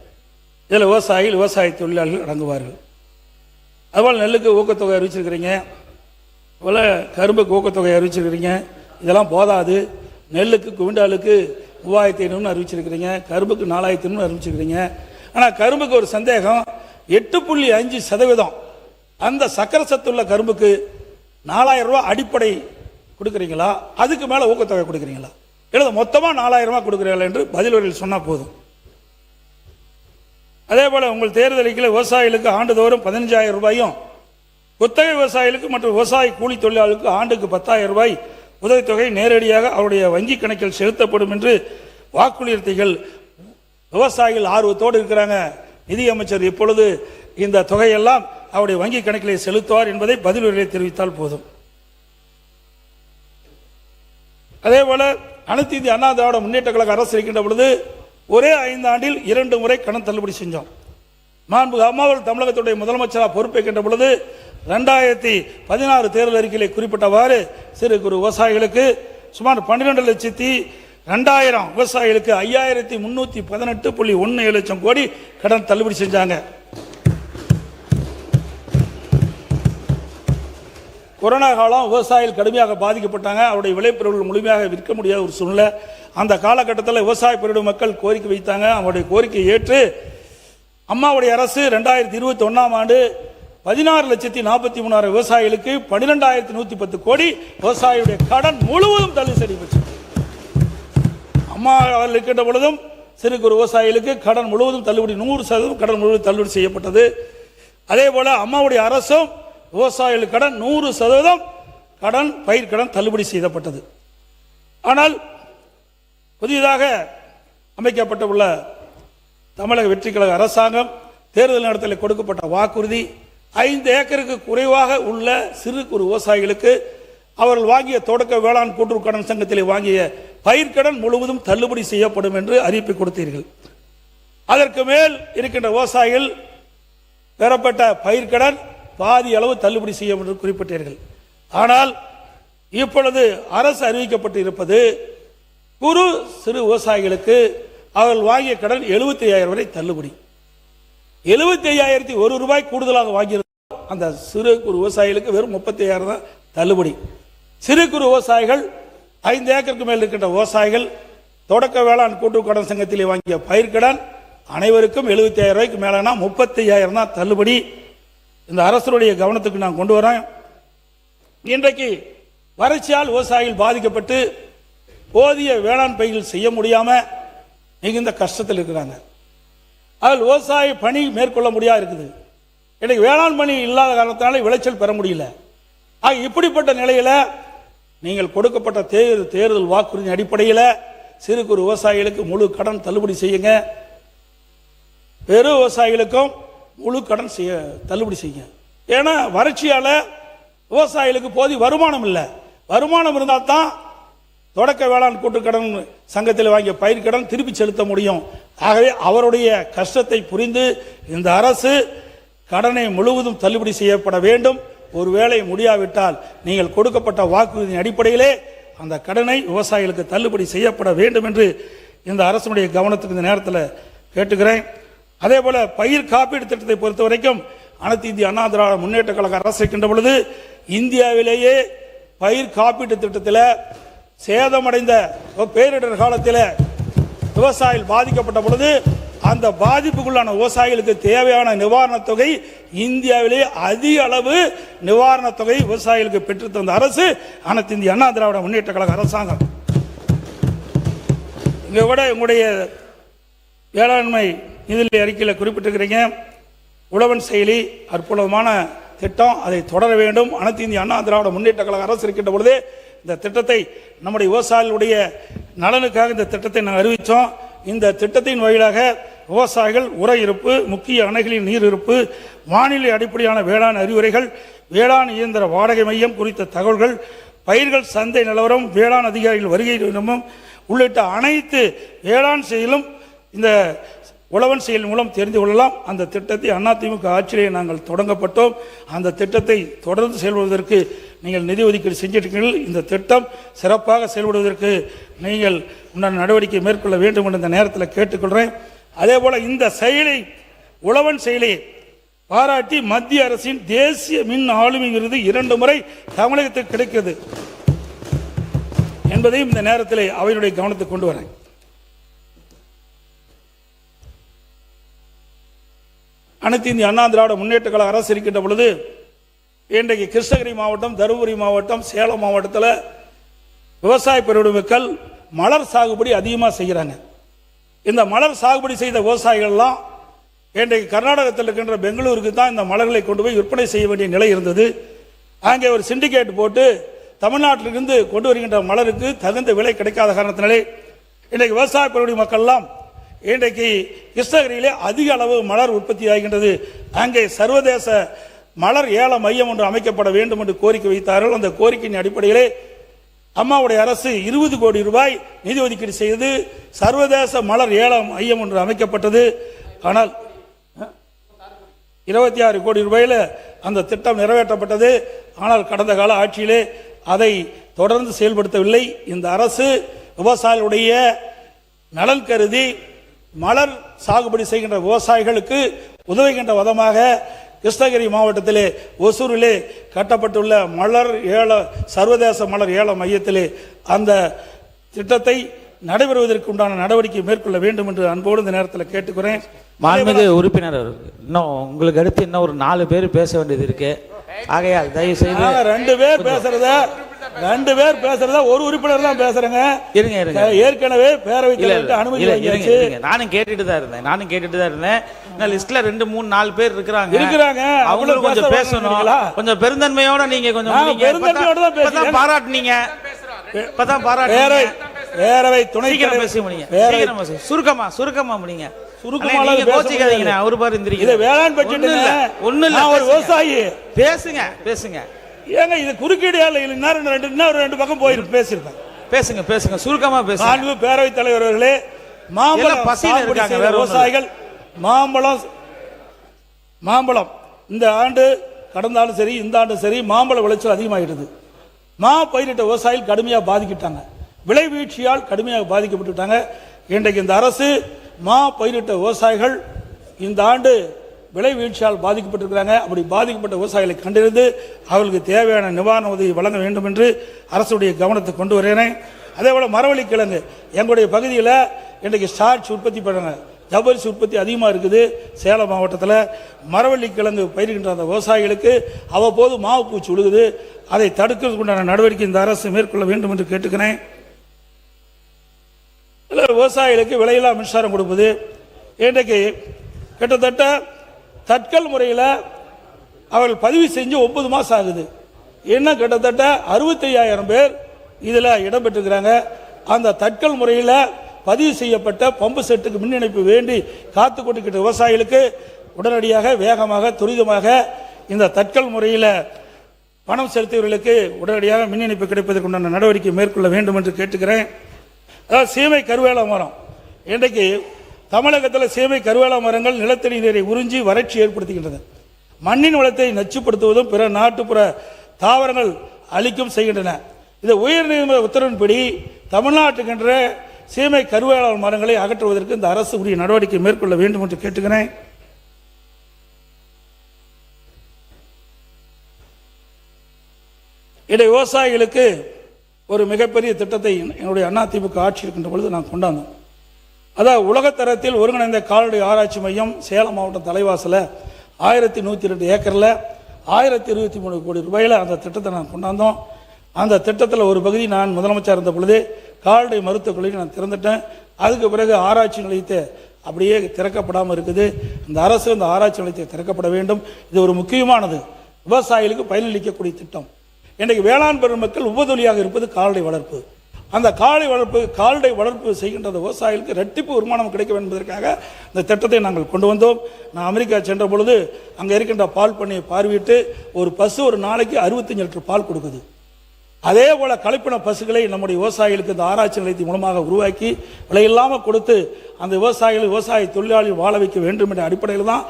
இதில் விவசாயிகள், விவசாய தொழிலாளர்கள் அடங்குவார்கள். அதுபோல் நெல்லுக்கு ஊக்கத்தொகை அறிவிச்சிருக்கிறீங்க, அதுபோல் கரும்புக்கு ஊக்கத்தொகை அறிவிச்சிருக்கிறீங்க. இதெல்லாம் போதாது. நெல்லுக்கு குவிண்டாலுக்கு 3500 அறிவிச்சிருக்கிறீங்க, கரும்புக்கு 4500 அறிவிச்சிருக்கிறீங்க. ஆனால் கரும்புக்கு ஒரு சந்தேகம், 8.5% அந்த சக்கரை சத்துள்ள கரும்புக்கு 4000 ரூபாய் அடிப்படை கொடுக்குறீங்களா, அதுக்கு மேலே ஊக்கத்தொகை கொடுக்குறீங்களா, இல்லை மொத்தமாக 4000 ரூபாய் கொடுக்குறீங்களா என்று பதில் வரையில் சொன்னால் போதும். அதே போல உங்கள் தேர்தலுக்கு விவசாயிகளுக்கு ஆண்டுதோறும் 15,000 ரூபாயும், குத்தகை விவசாயிகளுக்கு மற்றும் விவசாய கூலி தொழிலாளர்களுக்கு ஆண்டுக்கு 10,000 ரூபாய் உதவித்தொகை நேரடியாக அவருடைய வங்கி கணக்கில் செலுத்தப்படும் என்று வாக்குறுதிகள். விவசாயிகள் ஆர்வத்தோடு இருக்கிறாங்க. நிதியமைச்சர் இப்பொழுது இந்த தொகையெல்லாம் அவருடைய வங்கி கணக்கிலே செலுத்துவார் என்பதை பதில் வரையில் தெரிவித்தால் போதும். அதே போல அனைத்து இந்திய அண்ணா திராவிட முன்னேற்ற கழக அரசு இருக்கின்ற பொழுது ஒரே 5 ஆண்டில் 2 முறை கடன் தள்ளுபடி செஞ்சோம். மாண்புமிகு அம்மாவர்கள் தமிழகத்துடைய முதலமைச்சராக பொறுப்பேற்கின்ற பொழுது 2016 தேர்தல் அறிக்கையிலே குறிப்பிட்டவாறு சிறு குறு விவசாயிகளுக்கு சுமார் 12,02,000 விவசாயிகளுக்கு 5,318.17 லட்சம் கோடி கடன் தள்ளுபடி செஞ்சாங்க. கொரோனா காலம் விவசாயிகள் கடுமையாக பாதிக்கப்பட்டாங்க. அவருடைய விளைபொருட்கள் முழுமையாக விற்க முடியாத ஒரு சூழ்நிலை. அந்த காலகட்டத்தில் விவசாய பெருடும் மக்கள் கோரிக்கை வைத்தாங்க. அவருடைய கோரிக்கையை ஏற்று அம்மாவுடைய அரசு 2021ஆம் ஆண்டு 16,43,000 விவசாயிகளுக்கு 12,110 கோடி விவசாயியுடைய கடன் முழுவதும் தள்ளுபடி பெற்றது. அம்மா அவர்கள் இருக்கின்ற பொழுதும் சிறு குறு விவசாயிகளுக்கு கடன் முழுவதும் தள்ளுபடி 100% கடன் முழுவதும் தள்ளுபடி செய்யப்பட்டது. அதே போல அம்மாவுடைய அரசும் விவசாயிகளுக்கு கடன் 100% கடன் பயிர் கடன் தள்ளுபடி செய்யப்பட்டது. ஆனால் புதிதாக அமைக்கப்பட்டுள்ள தமிழக வெற்றி கழக அரசாங்கம் தேர்தல் நேரத்தில் கொடுக்கப்பட்ட வாக்குறுதி 5 ஏக்கருக்கு குறைவாக உள்ள சிறு குறு விவசாயிகளுக்கு அவர்கள் வாங்கிய தொடக்க வேளாண் கூட்டுறவு கடன் சங்கத்தில் வாங்கிய பயிர்க்கடன் முழுவதும் தள்ளுபடி செய்யப்படும் என்று அறிவிப்பு கொடுத்தீர்கள். அதற்கு மேல் இருக்கின்ற விவசாயிகள் பெறப்பட்ட பயிர்க்கடன் பாதி அளவு தள்ளுபடி செய்யும் என்று குறிப்பிட்டீர்கள். ஆனால் இப்பொழுது அரசு அறிவிக்கப்பட்டு இருப்பது குறு சிறு விவசாயிகளுக்கு அவர்கள் வாங்கிய கடன் 75,000 வரை தள்ளுபடி. 75,001 ரூபாய் கூடுதலாக வாங்கியிருந்தால் அந்த சிறு குறு விவசாயிகளுக்கு வெறும் 35,000 தான் தள்ளுபடி. சிறு குறு விவசாயிகள் 5 ஏக்கருக்கு மேல் இருக்கின்ற விவசாயிகள் தொடக்க வேளாண் கூட்டுறவு கடன் சங்கத்திலே வாங்கிய பயிர்க்கடன் அனைவருக்கும் 75,000 ரூபாய்க்கு மேலானா 35,000 தான் தள்ளுபடி. இந்த அரசுடைய கவனத்துக்கு நான் கொண்டு வரேன். இன்றைக்கு வறட்சியால் விவசாயிகள் பாதிக்கப்பட்டு போதிய வேளாண் பயிர்கள் செய்ய முடியாம மிகுந்த கஷ்டத்தில் இருக்கிறாங்க. அதில் விவசாய பணி மேற்கொள்ள முடியாது இருக்குது. இன்னைக்கு வேளாண் பணி இல்லாத காரணத்தினால விளைச்சல் பெற முடியல. இப்படிப்பட்ட நிலையில நீங்கள் கொடுக்கப்பட்ட தேர்தல் வாக்குறுதி அடிப்படையில் சிறு குறு விவசாயிகளுக்கு முழு கடன் தள்ளுபடி செய்யுங்க. பெரு விவசாயிகளுக்கும் முழு கடன் தள்ளுபடி செய்யுங்க. ஏன்னா வறட்சியால விவசாயிகளுக்கு போதிய வருமானம் இல்லை. வருமானம் இருந்தால் தான் தொடக்க வேளாண் கூட்டுக்கடன் சங்கத்தில் வாங்கிய பயிர்க்கடன் திருப்பி செலுத்த முடியும். ஆகவே அவருடைய கஷ்டத்தை புரிந்து இந்த அரசு கடனை முழுவதும் தள்ளுபடி செய்யப்பட வேண்டும். ஒருவேளை முடியாவிட்டால் நீங்கள் கொடுக்கப்பட்ட வாக்குறுதியின் அடிப்படையிலே அந்த கடனை விவசாயிகளுக்கு தள்ளுபடி செய்யப்பட வேண்டும் என்று இந்த அரசுடைய கவனத்துக்கு இந்த நேரத்தில் கேட்டுக்கிறேன். அதே போல பயிர் காப்பீடு திட்டத்தை பொறுத்த வரைக்கும் அனைத்து இந்திய அண்ணா திராவிட முன்னேற்ற கழக அரசு இருக்கின்ற பொழுது இந்தியாவிலேயே பயிர் காப்பீட்டு திட்டத்தில் சேதமடைந்த பேரிடர் காலத்தில் விவசாயிகள் பாதிக்கப்பட்ட பொழுது அந்த பாதிப்புக்குள்ளான விவசாயிகளுக்கு தேவையான நிவாரணத் தொகை இந்தியாவிலேயே அதிக அளவு நிவாரணத் தொகை விவசாயிகளுக்கு பெற்றுத் தந்த அரசு அனைத்து இந்திய அண்ணா திராவிட முன்னேற்ற கழக அரசாங்கம். இங்க கூட உங்களுடைய வேளாண்மை நிதி அறிக்கையில் குறிப்பிட்டிருக்கிறீங்க. உழவன் செயலி அற்புதமான திட்டம், அதை தொடர வேண்டும். அனைத்து இந்திய அண்ணா திராவிட முன்னேற்ற கழக அரசு இருக்கின்ற பொழுது இந்த திட்டத்தை நம்முடைய விவசாயிகளுடைய நலனுக்காக இந்த திட்டத்தை நாங்கள் அறிவித்தோம். இந்த திட்டத்தின் வழியாக விவசாயிகள் உர இருப்பு, முக்கிய அணைகளின் நீர் இருப்பு, வானிலை அடிப்படையான வேளாண் அறிவுரைகள், வேளாண் இயந்திர வாடகை மையம் குறித்த தகவல்கள், பயிர்கள் சந்தை நிலவரம், வேளாண் அதிகாரிகள் வருகை தினமும் உள்ளிட்ட அனைத்து வேளாண் செயலும் இந்த உழவன் செயல் மூலம் தெரிந்து கொள்ளலாம். அந்த திட்டத்தை அதிமுக ஆட்சியிலே நாங்கள் தொடங்கப்பட்டோம். அந்த திட்டத்தை தொடர்ந்து செயல்படுவதற்கு நீங்கள் நிதி ஒதுக்கீடு செஞ்சிருக்கீர்கள். இந்த திட்டம் சிறப்பாக செயல்படுவதற்கு நீங்கள் உண்டான நடவடிக்கை மேற்கொள்ள வேண்டும் என்று இந்த நேரத்தில் கேட்டுக்கொள்கிறேன். அதே போல இந்த செயலை உழவன் செயலை பாராட்டி மத்திய அரசின் தேசிய மின் ஆளுமை விருது 2 முறை தமிழகத்துக்கு கிடைக்கிறது என்பதையும் இந்த நேரத்தில் அவையினுடைய கவனத்துக்கு கொண்டு வரேன். அனைத்து இந்திய அண்ணா திராவிட முன்னேற்ற கழக அரசு இருக்கின்ற பொழுது இன்றைக்கு கிருஷ்ணகிரி மாவட்டம், தருமபுரி மாவட்டம், சேலம் மாவட்டத்தில் விவசாய பெருவுடைமைகள் மலர் சாகுபடி அதிகமாக செய்கிறாங்க. இந்த மலர் சாகுபடி செய்த விவசாயிகள்லாம் இன்றைக்கு கர்நாடகத்தில் இருக்கின்ற பெங்களூருக்கு தான் இந்த மலர்களை கொண்டு போய் விற்பனை செய்ய வேண்டிய நிலை இருந்தது. அங்கே ஒரு சிண்டிகேட் போட்டு தமிழ்நாட்டிலிருந்து கொண்டு வருகின்ற மலருக்கு தகுந்த விலை கிடைக்காத காரணத்தினாலே இன்றைக்கு விவசாய பெருவுடை மக்கள்லாம் இன்றைக்கு கிருஷ்ணகிரியிலே அதிக அளவு மலர் உற்பத்தி ஆகின்றது. அங்கே சர்வதேச மலர் ஏல மையம் ஒன்று அமைக்கப்பட வேண்டும் என்று கோரிக்கை வைத்தார்கள். அந்த கோரிக்கையின் அடிப்படையிலே அம்மாவுடைய அரசு 20 கோடி ரூபாய் நிதி ஒதுக்கீடு செய்து சர்வதேச மலர் ஏல மையம் ஒன்று அமைக்கப்பட்டது. ஆனால் 26 கோடி ரூபாயில் அந்த திட்டம் நிறைவேற்றப்பட்டது. ஆனால் கடந்த கால ஆட்சியிலே அதை தொடர்ந்து செயல்படுத்தவில்லை. இந்த அரசு விவசாயிகளுடைய நலன் கருதி மலர் சாகுபடி செய்கின்ற விவசாயிகளுக்கு உதவுகின்ற விதமாக கிருஷ்ணகிரி மாவட்டத்திலே ஒசூரிலே கட்டப்பட்டுள்ள மலர் ஏல சர்வதேச மலர் ஏல மையத்திலே அந்த திட்டத்தை நடைபெறுவதற்கு உண்டான நடவடிக்கை மேற்கொள்ள வேண்டும் என்று அன்போடு இந்த நேரத்தில் கேட்டுக்கிறேன். மாண்புமிகு உறுப்பினர், இன்னும் உங்களுக்கு அடுத்து இன்னும் ஒரு 4 பேர் பேச வேண்டியது இருக்கு. ஆகையால் தயவு செய்து 2 பேர் பேசுறத ஒரு உறுப்பினர் தான் பேசுறேங்க. இருங்க. ஏற்கனவே பேரவைத் தலைவர்கிட்ட அனுமதி வாங்கியாச்சு. நானும் கேட்டுட்டு தான் இருந்தேன். இன்னும் லிஸ்ட்ல 2, 3, 4 பேர் இருக்கிறாங்க. அவங்களும் கொஞ்சம் பேசணும். கொஞ்சம் பெருந்தன்மையோட நீங்க கொஞ்சம் பெருந்தன்மையோட தான் பேசுறீங்க. பாராட்டுனீங்க. இப்பதான் பேரவை துணை பேசி முடியுங்க. சுருக்கமா முடியுங்க. கோச்சிக்காதீங்க. அவரு பாரு இது வேளாண் பட்ஜெட் ஒண்ணு இல்ல. ஒரு விவசாயி பேசுங்க. ஏங்க இது குறுக்கீடு ரெண்டு பக்கம் போயிருக்கு. பேசுங்க. சுருக்கமா பேசுங்க. பேரவைத் தலைவர் அவர்களே, மாம்பழம் பசியில் இருக்காங்க விவசாயிகள். மாம்பழம் இந்த ஆண்டு கடந்தாலும் சரி இந்த ஆண்டு சரி மாம்பழ விளைச்சல் அதிகமாகிட்டது. மா பயிரிட்ட விவசாயிகள் கடுமையாக பாதிக்கிட்டாங்க. விலை வீழ்ச்சியால் கடுமையாக பாதிக்கப்பட்டுட்டாங்க. இன்றைக்கு இந்த அரசு மா பயிரிட்ட விவசாயிகள் இந்த ஆண்டு விலை வீழ்ச்சியால் பாதிக்கப்பட்டிருக்கிறாங்க. அப்படி பாதிக்கப்பட்ட விவசாயிகளை கண்டறிந்து அவர்களுக்கு தேவையான நிவாரண உதவி வழங்க வேண்டும் என்று அரசுடைய கவனத்தை கொண்டு வருகிறேன். அதே போல மரவள்ளி கிழங்கு எங்களுடைய பகுதியில் இன்றைக்கு ஸ்டார்ச் உற்பத்தி பண்ணுறாங்க. ஜவ்வரிசி உற்பத்தி அதிகமாக இருக்குது. சேலம் மாவட்டத்தில் மரவள்ளி கிழங்கு பயிர்கின்ற அந்த விவசாயிகளுக்கு அவ்வப்போது மாவு பூச்சி விழுகுது. அதை தடுக்கிறதுக்கு உண்டான நடவடிக்கை இந்த அரசு மேற்கொள்ள வேண்டும் என்று கேட்டுக்கிறேன். விவசாயிகளுக்கு விலையில்லா மின்சாரம் கொடுப்பது இன்றைக்கு கிட்டத்தட்ட தட்கல் முறையில் அவர்கள் பதிவு செஞ்சு 9 மாதம் ஆகுது. இன்னும் கிட்டத்தட்ட 65,000 பேர் இதில் இடம்பெற்றிருக்கிறாங்க. அந்த தட்கல் முறையில் பதிவு செய்யப்பட்ட பம்பு செட்டுக்கு மின் இணைப்பு வேண்டி காத்து கொண்டிருக்கிற விவசாயிகளுக்கு உடனடியாக வேகமாக துரிதமாக இந்த தட்கல் முறையில் பணம் செலுத்தியவர்களுக்கு உடனடியாக மின் இணைப்பு கிடைப்பதற்கு உண்டான நடவடிக்கை மேற்கொள்ள வேண்டும் என்று கேட்டுக்கிறேன். அதாவது சீமை கருவேல மரம் இன்றைக்கு தமிழகத்தில் சீமை கருவேல மரங்கள் நிலத்தடி நீரை உறிஞ்சி வறட்சி ஏற்படுத்துகின்றன. மண்ணின் வளத்தை நச்சுப்படுத்துவதும் பிற நாட்டுப்புற தாவரங்கள் அழிக்கும் செய்கின்றன. இந்த உயர்நீதிமன்ற உத்தரவின்படி தமிழ்நாட்டுக்கின்ற சீமை கருவேல மரங்களை அகற்றுவதற்கு இந்த அரசு உரிய நடவடிக்கை மேற்கொள்ள வேண்டும் என்று கேட்டுக்கிறேன். இடை விவசாயிகளுக்கு ஒரு மிகப்பெரிய திட்டத்தை என்னுடைய அதிமுக ஆட்சி இருக்கின்ற பொழுது நான் கொண்டாந்தோம். அதாவது உலகத்தரத்தில் ஒருங்கிணைந்த கால்நடை ஆராய்ச்சி மையம் சேலம் மாவட்டம் தலைவாசல 1102 ஏக்கரில் 1023 கோடி ரூபாயில் அந்த திட்டத்தை நான் கொண்டாந்தோம். அந்த திட்டத்தில் ஒரு பகுதி நான் முதலமைச்சர் இருந்த பொழுது கால்நடை மருத்துவக் கல்லூரி நான் திறந்துட்டேன். அதுக்கு பிறகு ஆராய்ச்சி நிலையத்தை அப்படியே திறக்கப்படாமல் இருக்குது. இந்த அரசு அந்த ஆராய்ச்சி நிலையத்தை திறக்கப்பட வேண்டும். இது ஒரு முக்கியமானது விவசாயிகளுக்கு பயனளிக்கக்கூடிய திட்டம். இன்றைக்கு வேளாண் பெருமக்கள் உபதொலியாக இருப்பது கால்நடை வளர்ப்பு. அந்த கால்நடை வளர்ப்பு செய்கின்ற விவசாயிகளுக்கு இரட்டிப்பு வருமானம் கிடைக்க வேண்டும் என்பதற்காக இந்த திட்டத்தை நாங்கள் கொண்டு வந்தோம். நான் அமெரிக்கா சென்ற பொழுது அங்கே இருக்கின்ற பால் பண்ணையை பார்வையிட்டு ஒரு பசு ஒரு நாளைக்கு 65 லிட்டர் பால் கொடுக்குது. அதே போல கலப்பின பசுகளை நம்முடைய விவசாயிகளுக்கு இந்த ஆராய்ச்சி நிலையத்தின் மூலமாக உருவாக்கி விலையில்லாமல் கொடுத்து அந்த விவசாய தொழிலாளிகள் வாழ வைக்க வேண்டும் என்ற அடிப்படையில் தான்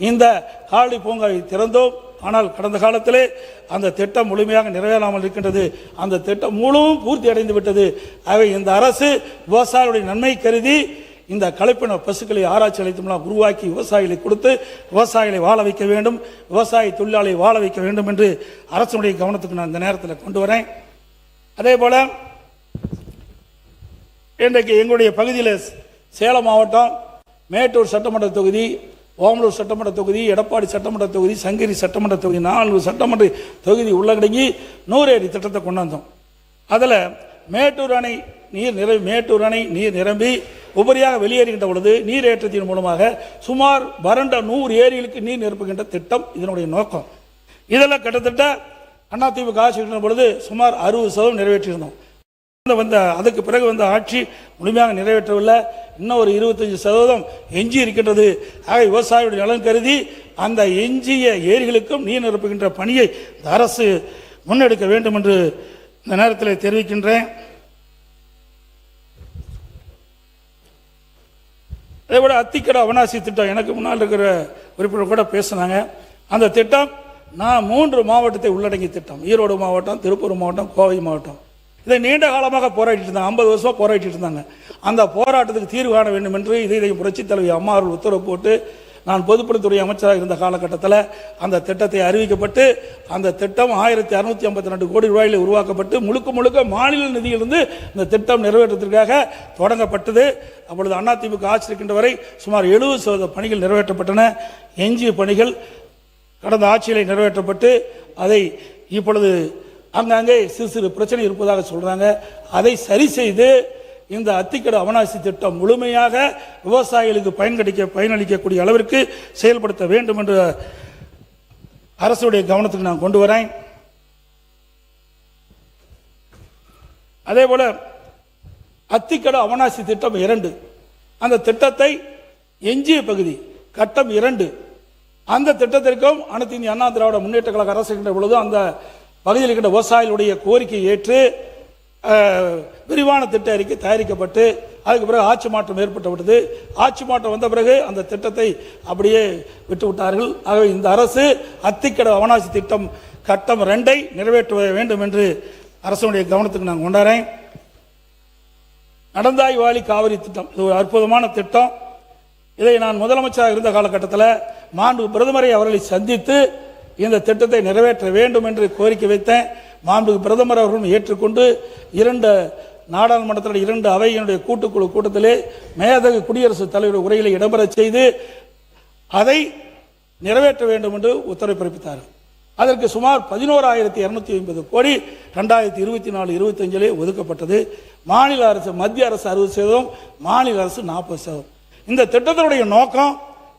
இந்த கால்நடை பூங்காவை திறந்தோம். ஆனால் கடந்த காலத்திலே அந்த திட்டம் முழுமையாக நிறைவேறாமல் இருக்கின்றது. அந்த திட்டம் முழுவதும் பூர்த்தி அடைந்து விட்டது. ஆகவே இந்த அரசு விவசாயிகளுடைய நன்மை கருதி இந்த கலப்பின பசுக்களை ஆராய்ச்சி நிலையத்தின் உருவாக்கி விவசாயிகளை கொடுத்து விவசாயிகளை வாழ வைக்க வேண்டும், விவசாய தொழிலாளியை வாழ வைக்க வேண்டும் என்று அரசுடைய கவனத்துக்கு நான் இந்த நேரத்தில் கொண்டு வரேன். அதே போல இன்றைக்கு எங்களுடைய பகுதியில் சேலம் மாவட்டம் மேட்டூர் சட்டமன்ற தொகுதி, ஓமலூர் சட்டமன்ற தொகுதி, எடப்பாடி சட்டமன்ற தொகுதி, சங்ககிரி சட்டமன்ற தொகுதி 4 சட்டமன்ற தொகுதி உள்ளடங்கி 100 அடி திட்டத்தை கொண்டாந்தோம். அதில் மேட்டூர் அணை நீர் நிரம்பி உபரியாக வெளியேறுகின்ற பொழுது நீரேற்றத்தின் மூலமாக சுமார் வறண்ட 100 ஏரிகளுக்கு நீர் நிரப்புகின்ற திட்டம் இதனுடைய நோக்கம். இதில் கிட்டத்தட்ட அதிமுக ஆட்சி இருக்கின்ற பொழுது சுமார் 60% நிறைவேற்றியிருந்தோம். அதுக்கு பிறகு வந்த ஆட்சி முழுமையாக நிறைவேற்றவில்லை. இன்னும் ஒரு 25% எஞ்சி இருக்கின்றது. ஆக விவசாயிகளுடைய நலன் கருதி அந்த எஞ்சிய ஏரிகளுக்கும் நீர் நிரப்புகின்ற பணியை இந்த அரசு முன்னெடுக்க வேண்டும் என்று இந்த நேரத்தில் தெரிவிக்கின்றேன். அதே போல அத்திக்கடை அவனாசி திட்டம் எனக்கு முன்னால் இருக்கிற உறுப்பினர் கூட பேசினாங்க. அந்த திட்டம் நான் 3 மாவட்டத்தை உள்ளடங்கிய திட்டம். ஈரோடு மாவட்டம், திருப்பூர் மாவட்டம், கோவை மாவட்டம். இதை நீண்ட காலமாக போராடிட்டு இருந்தாங்க. 50 வருஷமாக போராடிட்டு இருந்தாங்க. அந்த போராட்டத்துக்கு தீர்வு காண வேண்டும் என்று இதை புரட்சித் தலைவி அம்மா அவர்கள் உத்தரவு போட்டு நான் பொதுப்பணித்துறை அமைச்சராக இருந்த காலகட்டத்தில் அந்த திட்டத்தை அறிவிக்கப்பட்டு அந்த திட்டம் 1652 கோடி ரூபாயில் உருவாக்கப்பட்டு முழுக்க மாநில நிதியிலிருந்து இந்த திட்டம் நிறைவேற்றத்திற்காக தொடங்கப்பட்டது. அப்பொழுது அதிமுக ஆட்சி இருக்கின்ற வரை சுமார் 70% பணிகள் நிறைவேற்றப்பட்டன. எஞ்சிய பணிகள் கடந்த ஆட்சியிலே நிறைவேற்றப்பட்டு அதை இப்பொழுது அங்கங்கே சிறு பிரச்சனை இருப்பதாக சொல்றாங்க. அதை சரி செய்து இந்த அத்திக்கடவு அவனாசி திட்டம் முழுமையாக விவசாயிகளுக்கு பயனளிக்கக்கூடிய அளவிற்கு செயல்படுத்த வேண்டும் என்ற அரசுடைய கவனத்துக்கு நான் கொண்டு வரேன். அதே போல அத்திக்கடவு அவனாசி திட்டம் 2 அந்த திட்டத்தை எஞ்சிய பகுதி கட்டம் 2 அந்த திட்டத்திற்கும் அனைத்து இந்திய அண்ணா திராவிட முன்னேற்ற கழக அரசு இருக்கின்ற பொழுது அந்த பகுதியில் இருக்கின்ற விவசாயிகளுடைய கோரிக்கை ஏற்று விரிவான திட்ட அறிக்கை தயாரிக்கப்பட்டு அதுக்கு பிறகு ஆட்சி மாற்றம் ஏற்பட்டுவிட்டது. ஆட்சி மாற்றம் வந்த பிறகு அந்த திட்டத்தை அப்படியே விட்டுவிட்டார்கள். ஆகவே இந்த அரசு அத்திக்கடவு அவனாசி திட்டம் கட்டம் 2 நிறைவேற்ற வேண்டும் என்று அரசுடைய கவனத்துக்கு நான் கொண்டாடுறேன். நடந்தாய் வாலி காவிரி திட்டம் இது ஒரு அற்புதமான திட்டம். இதை நான் முதலமைச்சராக இருந்த காலகட்டத்தில் மாண்பு பிரதமரை அவர்களை சந்தித்து இந்த திட்டத்தை நிறைவேற்ற வேண்டும் என்று கோரிக்கை வைத்தேன். மாண்பு பிரதமர் அவர்களும் ஏற்றுக்கொண்டு 2 நாடாளுமன்றத்தில் 2 அவையினுடைய கூட்டுக்குழு கூட்டத்திலே மேதகு குடியரசுத் தலைவர் உரையிலே இடம்பெற செய்து அதை நிறைவேற்ற வேண்டும் என்று உத்தரவு பிறப்பித்தார்கள். அதற்கு சுமார் 11,250 கோடி 2024-25 ஒதுக்கப்பட்டது. மாநில அரசு மத்திய அரசு 60%, மாநில அரசு 40%. இந்த திட்டத்தினுடைய நோக்கம்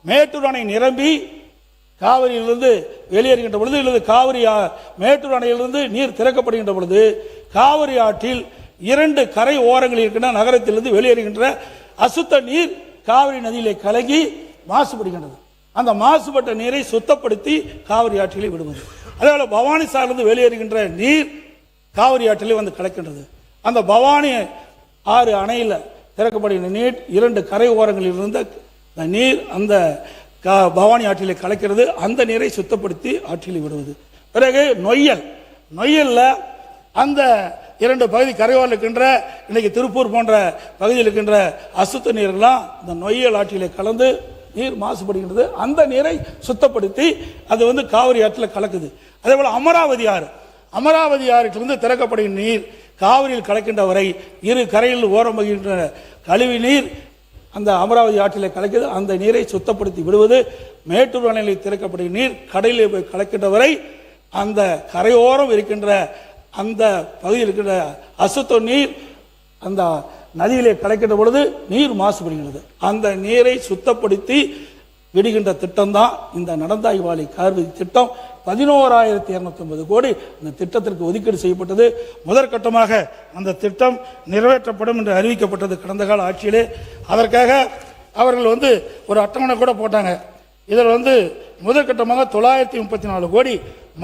மேட்டூர் அணை நிரம்பி காவிரியிலிருந்து வெளியேறுகின்ற பொழுது அல்லது காவிரி மேட்டூர் அணையிலிருந்து நீர் திறக்கப்படுகின்ற பொழுது காவிரி ஆற்றில் 2 கரை ஓரங்களில் இருக்கின்ற நகரத்திலிருந்து வெளியேறுகின்ற அசுத்த நீர் காவிரி நதியிலே கலங்கி மாசுபடுகின்றது. அந்த மாசுபட்ட நீரை சுத்தப்படுத்தி காவிரி ஆற்றிலே விடுவது. அதேபோல பவானி சாலிருந்து வெளியேறுகின்ற நீர் காவிரி ஆற்றிலே வந்து கலக்கின்றது. அந்த பவானி ஆறு அணையில் திறக்கப்படுகின்ற நீர் 2 கரை ஓரங்களில் இருந்த நீர் அந்த பவானி ஆற்றிலே கலக்கிறது. அந்த நீரை சுத்தப்படுத்தி ஆற்றிலே விடுவது. பிறகு நொய்யல்ல அந்த 2 பகுதி கரையோரம் இருக்கின்ற இன்னைக்கு திருப்பூர் போன்ற பகுதியில் இருக்கின்ற அசுத்த நீரெல்லாம் இந்த நொய்யல் ஆற்றிலே கலந்து நீர் மாசுபடுகின்றது. அந்த நீரை சுத்தப்படுத்தி அது வந்து காவிரி ஆற்றில் கலக்குது. அதே போல அமராவதி ஆற்றிலிருந்து திறக்கப்படுகின்ற நீர் காவிரியில் கலக்கின்ற வரை 2 கரையில் ஓரம் வகின்ற கழிவு நீர் அந்த அமராவதி ஆற்றிலே கலக்குது. அந்த நீரை சுத்தப்படுத்தி விடுவது. மேட்டூர் அணையில் திறக்கப்படுகிற நீர் கடலில் போய் கலக்கின்ற வரை அந்த கரையோரம் இருக்கின்ற அந்த பகுதியில் இருக்கின்ற அசுத்த நீர் அந்த நதியிலே கலக்கின்ற பொழுது நீர் மாசுபடுகிறது. அந்த நீரை சுத்தப்படுத்தி விடுகின்ற திட்டம் தான் இந்த நடந்தாய் வாலி காவிரி திட்டம். 11,250 கோடி இந்த திட்டத்திற்கு ஒதுக்கீடு செய்யப்பட்டது. முதற்கட்டமாக அந்த திட்டம் நிறைவேற்றப்படும் என்று அறிவிக்கப்பட்டது கடந்த கால ஆட்சியிலே. அதற்காக அவர்கள் வந்து ஒரு அட்டவணை கூட போட்டாங்க. இதில் வந்து முதற்கட்டமாக 934 கோடி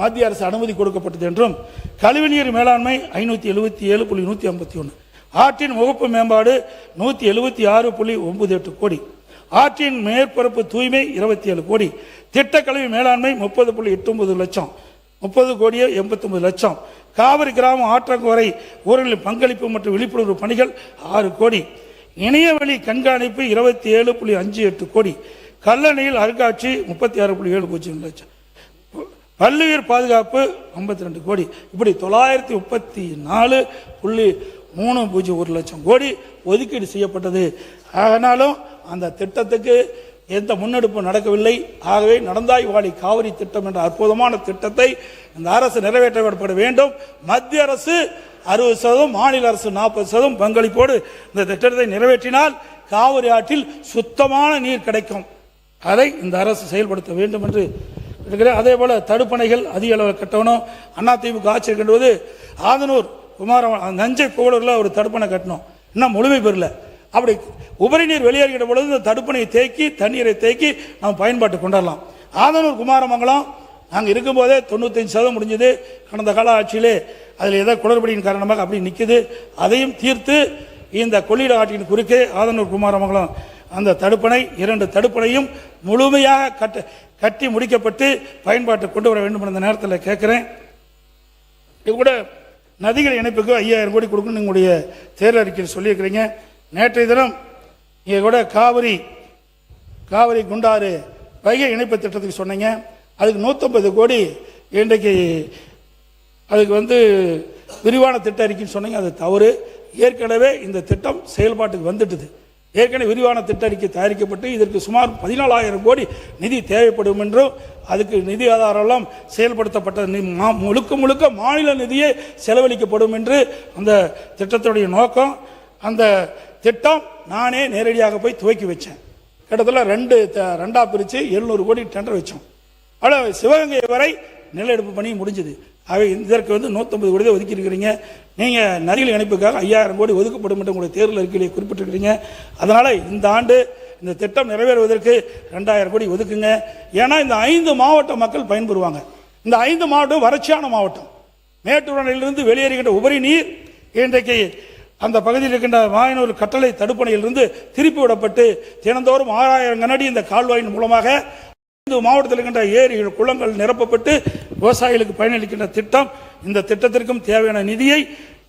மத்திய அரசு அனுமதி கொடுக்கப்பட்டது என்றும் கழிவுநீர் மேலாண்மை 577.151, ஆற்றின் முகப்பு மேம்பாடு 176.98 கோடி, ஆற்றின் மேற்பரப்பு தூய்மை 27 கோடி, திட்ட கழிவு மேலாண்மை 30.89 லட்சம், 30 கோடியே 89 லட்சம், காவிரி கிராம ஆற்றங்கரை ஊர்களின் பங்களிப்பு மற்றும் விழிப்புணர்வு பணிகள் 6 கோடி, இணையவழி கண்காணிப்பு 27.58 கோடி, கல்லணையில் அருங்காட்சி 36.70 லட்சம், பல்லுயிர் பாதுகாப்பு 52 கோடி. இப்படி 934.301 லட்சம் கோடி ஒதுக்கீடு செய்யப்பட்டது. ஆனாலும் அந்த திட்டத்துக்கு எந்த முன்னெடுப்பு நடக்கவில்லை. ஆகவே நடந்தாய் வாலி காவிரி திட்டம் என்ற அற்புதமான திட்டத்தை இந்த அரசு நிறைவேற்றப்பட வேண்டும். மத்திய அரசு 60%, மாநில அரசு 40% பங்களிப்போடு இந்த திட்டத்தை நிறைவேற்றினால் காவிரி ஆற்றில் சுத்தமான நீர் கிடைக்கும். அதை இந்த அரசு செயல்படுத்த வேண்டும் என்று இருக்கிறேன். அதே போல தடுப்பணைகள் அதிக அளவில் கட்டணும். அதிமுக ஆட்சி இருக்கின்றது. ஆதனூர் நஞ்சை புகழூரில் ஒரு தடுப்பணை கட்டணும், இன்னும் முழுமை பெறல. அப்படி உபரி நீர் வெளியேறுகிற பொழுது இந்த தடுப்பணையை தேக்கி தண்ணீரை தேக்கி நம்ம பயன்பாட்டு கொண்டாடலாம். ஆதனூர் குமாரமங்கலம் நாங்கள் இருக்கும்போதே 95% முடிஞ்சது. கடந்த கால ஆட்சியிலே அதில் ஏதோ குளறுபடியின் காரணமாக அப்படி நிற்குது. அதையும் தீர்த்து இந்த கொள்ளிட ஆற்றின் குறுக்கே ஆதனூர் குமாரமங்கலம் அந்த தடுப்பணை 2 தடுப்பணையும் முழுமையாக கட்டி முடிக்கப்பட்டு பயன்பாட்டை கொண்டு வர வேண்டும். இந்த நேரத்தில் கேட்குறேன். இது கூட நதிகள் இணைப்புக்கு 5000 கோடி கொடுக்கணும் உங்களுடைய தேர்தல் அறிக்கையில் சொல்லியிருக்கிறீங்க. நேற்றைய தினம் இங்கே கூட காவிரி குண்டாறு வைகை இணைப்பு திட்டத்துக்கு சொன்னீங்க, அதுக்கு 150 கோடி இன்றைக்கு அதுக்கு விரிவான திட்ட அறிக்கைன்னு சொன்னீங்க. அது தவறு. ஏற்கனவே இந்த திட்டம் செயல்பாட்டுக்கு வந்துட்டுது. ஏற்கனவே விரிவான திட்ட அறிக்கை தயாரிக்கப்பட்டு இதற்கு சுமார் 14,000 கோடி நிதி தேவைப்படும் என்றும், அதுக்கு நிதி ஆதாரம் செயல்படுத்தப்பட்ட முழுக்க மாநில நிதியே செலவழிக்கப்படும் என்று அந்த திட்டத்துடைய நோக்கம். அந்த திட்டம் நானே நேரடியாக போய் துவக்கி வச்சேன். கிட்டத்தட்ட ரெண்டா பிரித்து 700 கோடி டெண்டர் வச்சோம். அவ்வளோ சிவகங்கை வரை நில எடுப்பு பணி முடிஞ்சது. அவை இதற்கு 150 கோடி தான் ஒதுக்கி இருக்கிறீங்க. நீங்கள் நதிகள் இணைப்புக்காக 5000 கோடி ஒதுக்கப்படும் என்று உங்களுடைய தேர்தல் அறிக்கையிலே குறிப்பிட்டிருக்கிறீங்க. அதனால் இந்த ஆண்டு இந்த திட்டம் நிறைவேறுவதற்கு 2000 கோடி ஒதுக்குங்க. ஏன்னா இந்த 5 மாவட்ட மக்கள் பயன்பெறுவாங்க. இந்த 5 மாவட்டம் வறட்சியான மாவட்டம். மேட்டூர் அணையிலிருந்து வெளியேறுகின்ற உபரி நீர் இன்றைக்கு அந்த பகுதியில் இருக்கின்ற மாயனூர் கட்டளை தடுப்பணையிலிருந்து திருப்பி விடப்பட்டு தினந்தோறும் 6000 கனஅடி இந்த கால்வாயின் மூலமாக இந்த மாவட்டத்தில் இருக்கின்ற ஏரிகள் குளங்கள் நிரப்பப்பட்டு விவசாயிகளுக்கு பயனளிக்கின்ற திட்டம். இந்த திட்டத்திற்கும் தேவையான நிதியை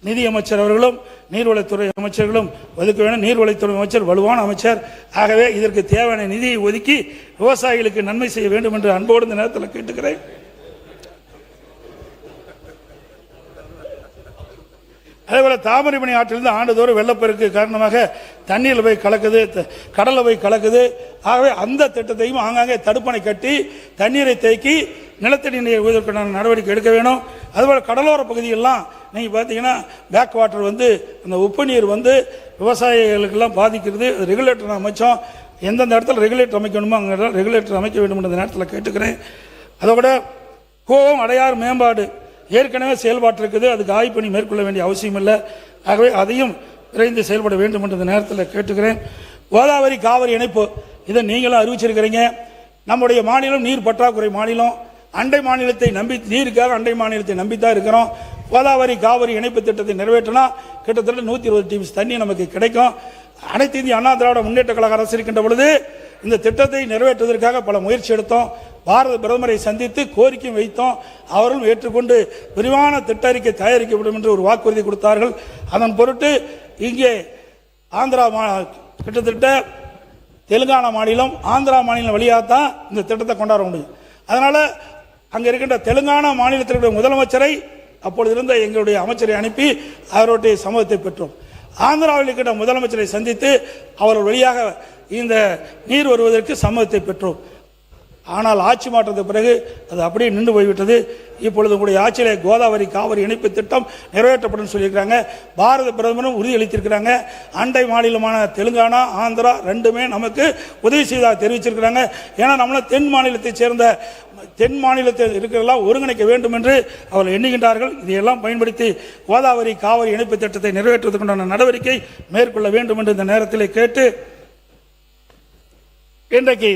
நிதி அமைச்சர் அவர்களும் நீர்வளத்துறை அமைச்சர்களும் ஒதுக்க வேண்டும். நீர்வளத்துறை அமைச்சர் வலுவான அமைச்சர். ஆகவே இதற்கு தேவையான நிதியை ஒதுக்கி விவசாயிகளுக்கு நன்மை செய்ய வேண்டும் என்று அன்போடு இந்த நேரத்தில் கேட்டுக்கிறேன். அதேபோல தாமிரபரணி ஆற்றிலிருந்து ஆண்டுதோறும் வெள்ளப்பெருக்கு காரணமாக தண்ணீரில் போய் கலக்குது, கடலில் போய் கலக்குது. ஆகவே அந்த திட்டத்தையும் ஆங்காங்கே தடுப்பணை கட்டி தண்ணீரை தேக்கி நிலத்தடி நீரை உயர்வதற்கான நடவடிக்கை எடுக்க வேணும். அதுபோல் கடலோர பகுதியெல்லாம் நீங்கள் பார்த்தீங்கன்னா பேக் வாட்டர் அந்த உப்பு நீர் விவசாயிகளுக்கெல்லாம் பாதிக்கிறது. ரெகுலேட்டர் அமைச்சோம். எந்தெந்த இடத்துல ரெகுலேட்டர் அமைக்கணுமோ அங்கே ரெகுலேட்டர் அமைக்க வேண்டும் என்ற நேரத்தில் கேட்டுக்கிறேன். அதோட கோவம் அடையாறு மேம்பாடு ஏற்கனவே செயல்பாட்டு இருக்குது. அதுக்கு ஆய்வு பணி மேற்கொள்ள வேண்டிய அவசியம் இல்லை. ஆகவே அதையும் விரைந்து செயல்பட வேண்டும் என்ற நேரத்தில் கேட்டுக்கிறேன். கோதாவரி காவிரி இணைப்பு இதை நீங்களும் அறிவிச்சிருக்கிறீங்க. நம்முடைய மாநிலம் நீர் பற்றாக்குறை மாநிலம். அண்டை மாநிலத்தை நம்பி நீருக்காக அண்டை மாநிலத்தை நம்பித்தான் இருக்கிறோம். கோதாவரி காவிரி இணைப்பு திட்டத்தை நிறைவேற்றினா கிட்டத்தட்ட 120 டிஎம்சி தண்ணி நமக்கு கிடைக்கும். அனைத்து இந்திய அண்ணா திராவிட முன்னேற்ற கழக அரசு இருக்கின்ற பொழுது இந்த திட்டத்தை நிறைவேற்றுவதற்காக பல முயற்சி எடுத்தோம். பாரத பிரதமரை சந்தித்து கோரிக்கை வைத்தோம். அவர்களும் ஏற்றுக்கொண்டு விரிவான திட்ட அறிக்கை தயாரிக்கப்படும் என்று ஒரு வாக்குறுதி கொடுத்தார்கள். அதன் பொருட்டு இங்கே ஆந்திரா கிட்டத்தட்ட தெலுங்கானா மாநிலம் ஆந்திரா மாநிலம் வழியாக தான் இந்த திட்டத்தை கொண்டாட முடியும். அதனால் அங்கே இருக்கின்ற தெலுங்கானா மாநிலத்தினுடைய முதலமைச்சரை அப்பொழுது இருந்த எங்களுடைய அமைச்சரை அனுப்பி அவருடைய சம்மதத்தை பெற்றோம். ஆந்திராவில் இருக்கின்ற முதலமைச்சரை சந்தித்து அவர்கள் வழியாக இந்த நீர் வருவதற்கு சம்மதத்தை பெற்றோம். ஆனால் ஆட்சி மாற்றத்துக்கு பிறகு அது அப்படியே நின்று போய்விட்டது. இப்பொழுது உங்களுடைய ஆட்சியிலே கோதாவரி காவிரி இணைப்பு திட்டம் நிறைவேற்றப்படும் சொல்லியிருக்கிறாங்க. பாரத பிரதமரும் உறுதியளித்திருக்கிறாங்க. அண்டை மாநிலமான தெலுங்கானா ஆந்திரா ரெண்டுமே நமக்கு உதவி செய்தாக தெரிவிச்சிருக்கிறாங்க. ஏன்னா நம்மள தென் மாநிலத்தைச் சேர்ந்த தென் மாநிலத்தில் இருக்கிறதெல்லாம் ஒருங்கிணைக்க வேண்டும் என்று அவர்கள் எண்ணுகின்றார்கள். இதையெல்லாம் பயன்படுத்தி கோதாவரி காவிரி இணைப்பு திட்டத்தை நிறைவேற்றுவதற்குண்டான நடவடிக்கை மேற்கொள்ள வேண்டும் என்று இந்த நேரத்தில் கேட்டு, இன்றைக்கு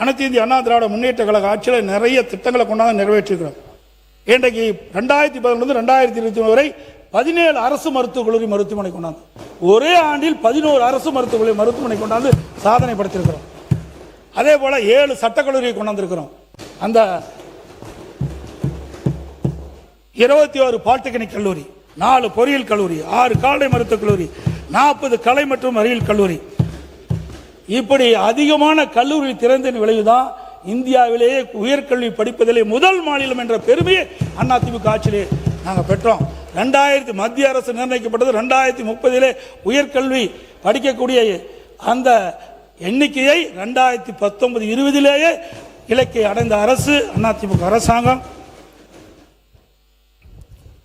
அனைத்து இந்திய அண்ணா திராவிட முன்னேற்ற கழக ஆட்சியில் நிறைய திட்டங்களை கொண்டாந்து நிறைவேற்றிருக்கிறோம். இன்றைக்கு 2011 2023 வரை 17 அரசு மருத்துவக் கல்லூரி மருத்துவமனை கொண்டாந்து ஒரே ஆண்டில் 11 அரசு மருத்துவக் கல்லூரி மருத்துவமனை கொண்டாந்து சாதனை படுத்திருக்கிறோம். அதே போல 7 சட்டக்கல்லூரியை கொண்டாந்துருக்கிறோம். அந்த 21 பாலிடெக்னிக் கல்லூரி, 4 பொறியியல் கல்லூரி, 6 கால்நடை மருத்துவக் கல்லூரி, 40 கலை மற்றும் அறிவியல் கல்லூரி, இப்படி அதிகமான கல்லூரி திறந்ததின் விளைவுதான் இந்தியாவிலேயே உயர்கல்வி படிப்பதிலே முதல் மாநிலம் என்ற பெருமையை அதிமுக ஆட்சியிலே நாங்கள் பெற்றோம். மத்திய அரசு நிர்ணயிக்கப்பட்டது 2030 உயர்கல்வி படிக்கக்கூடிய அந்த எண்ணிக்கையை 2019-20 இலக்கை அடைந்த அரசு அதிமுக அரசாங்கம்.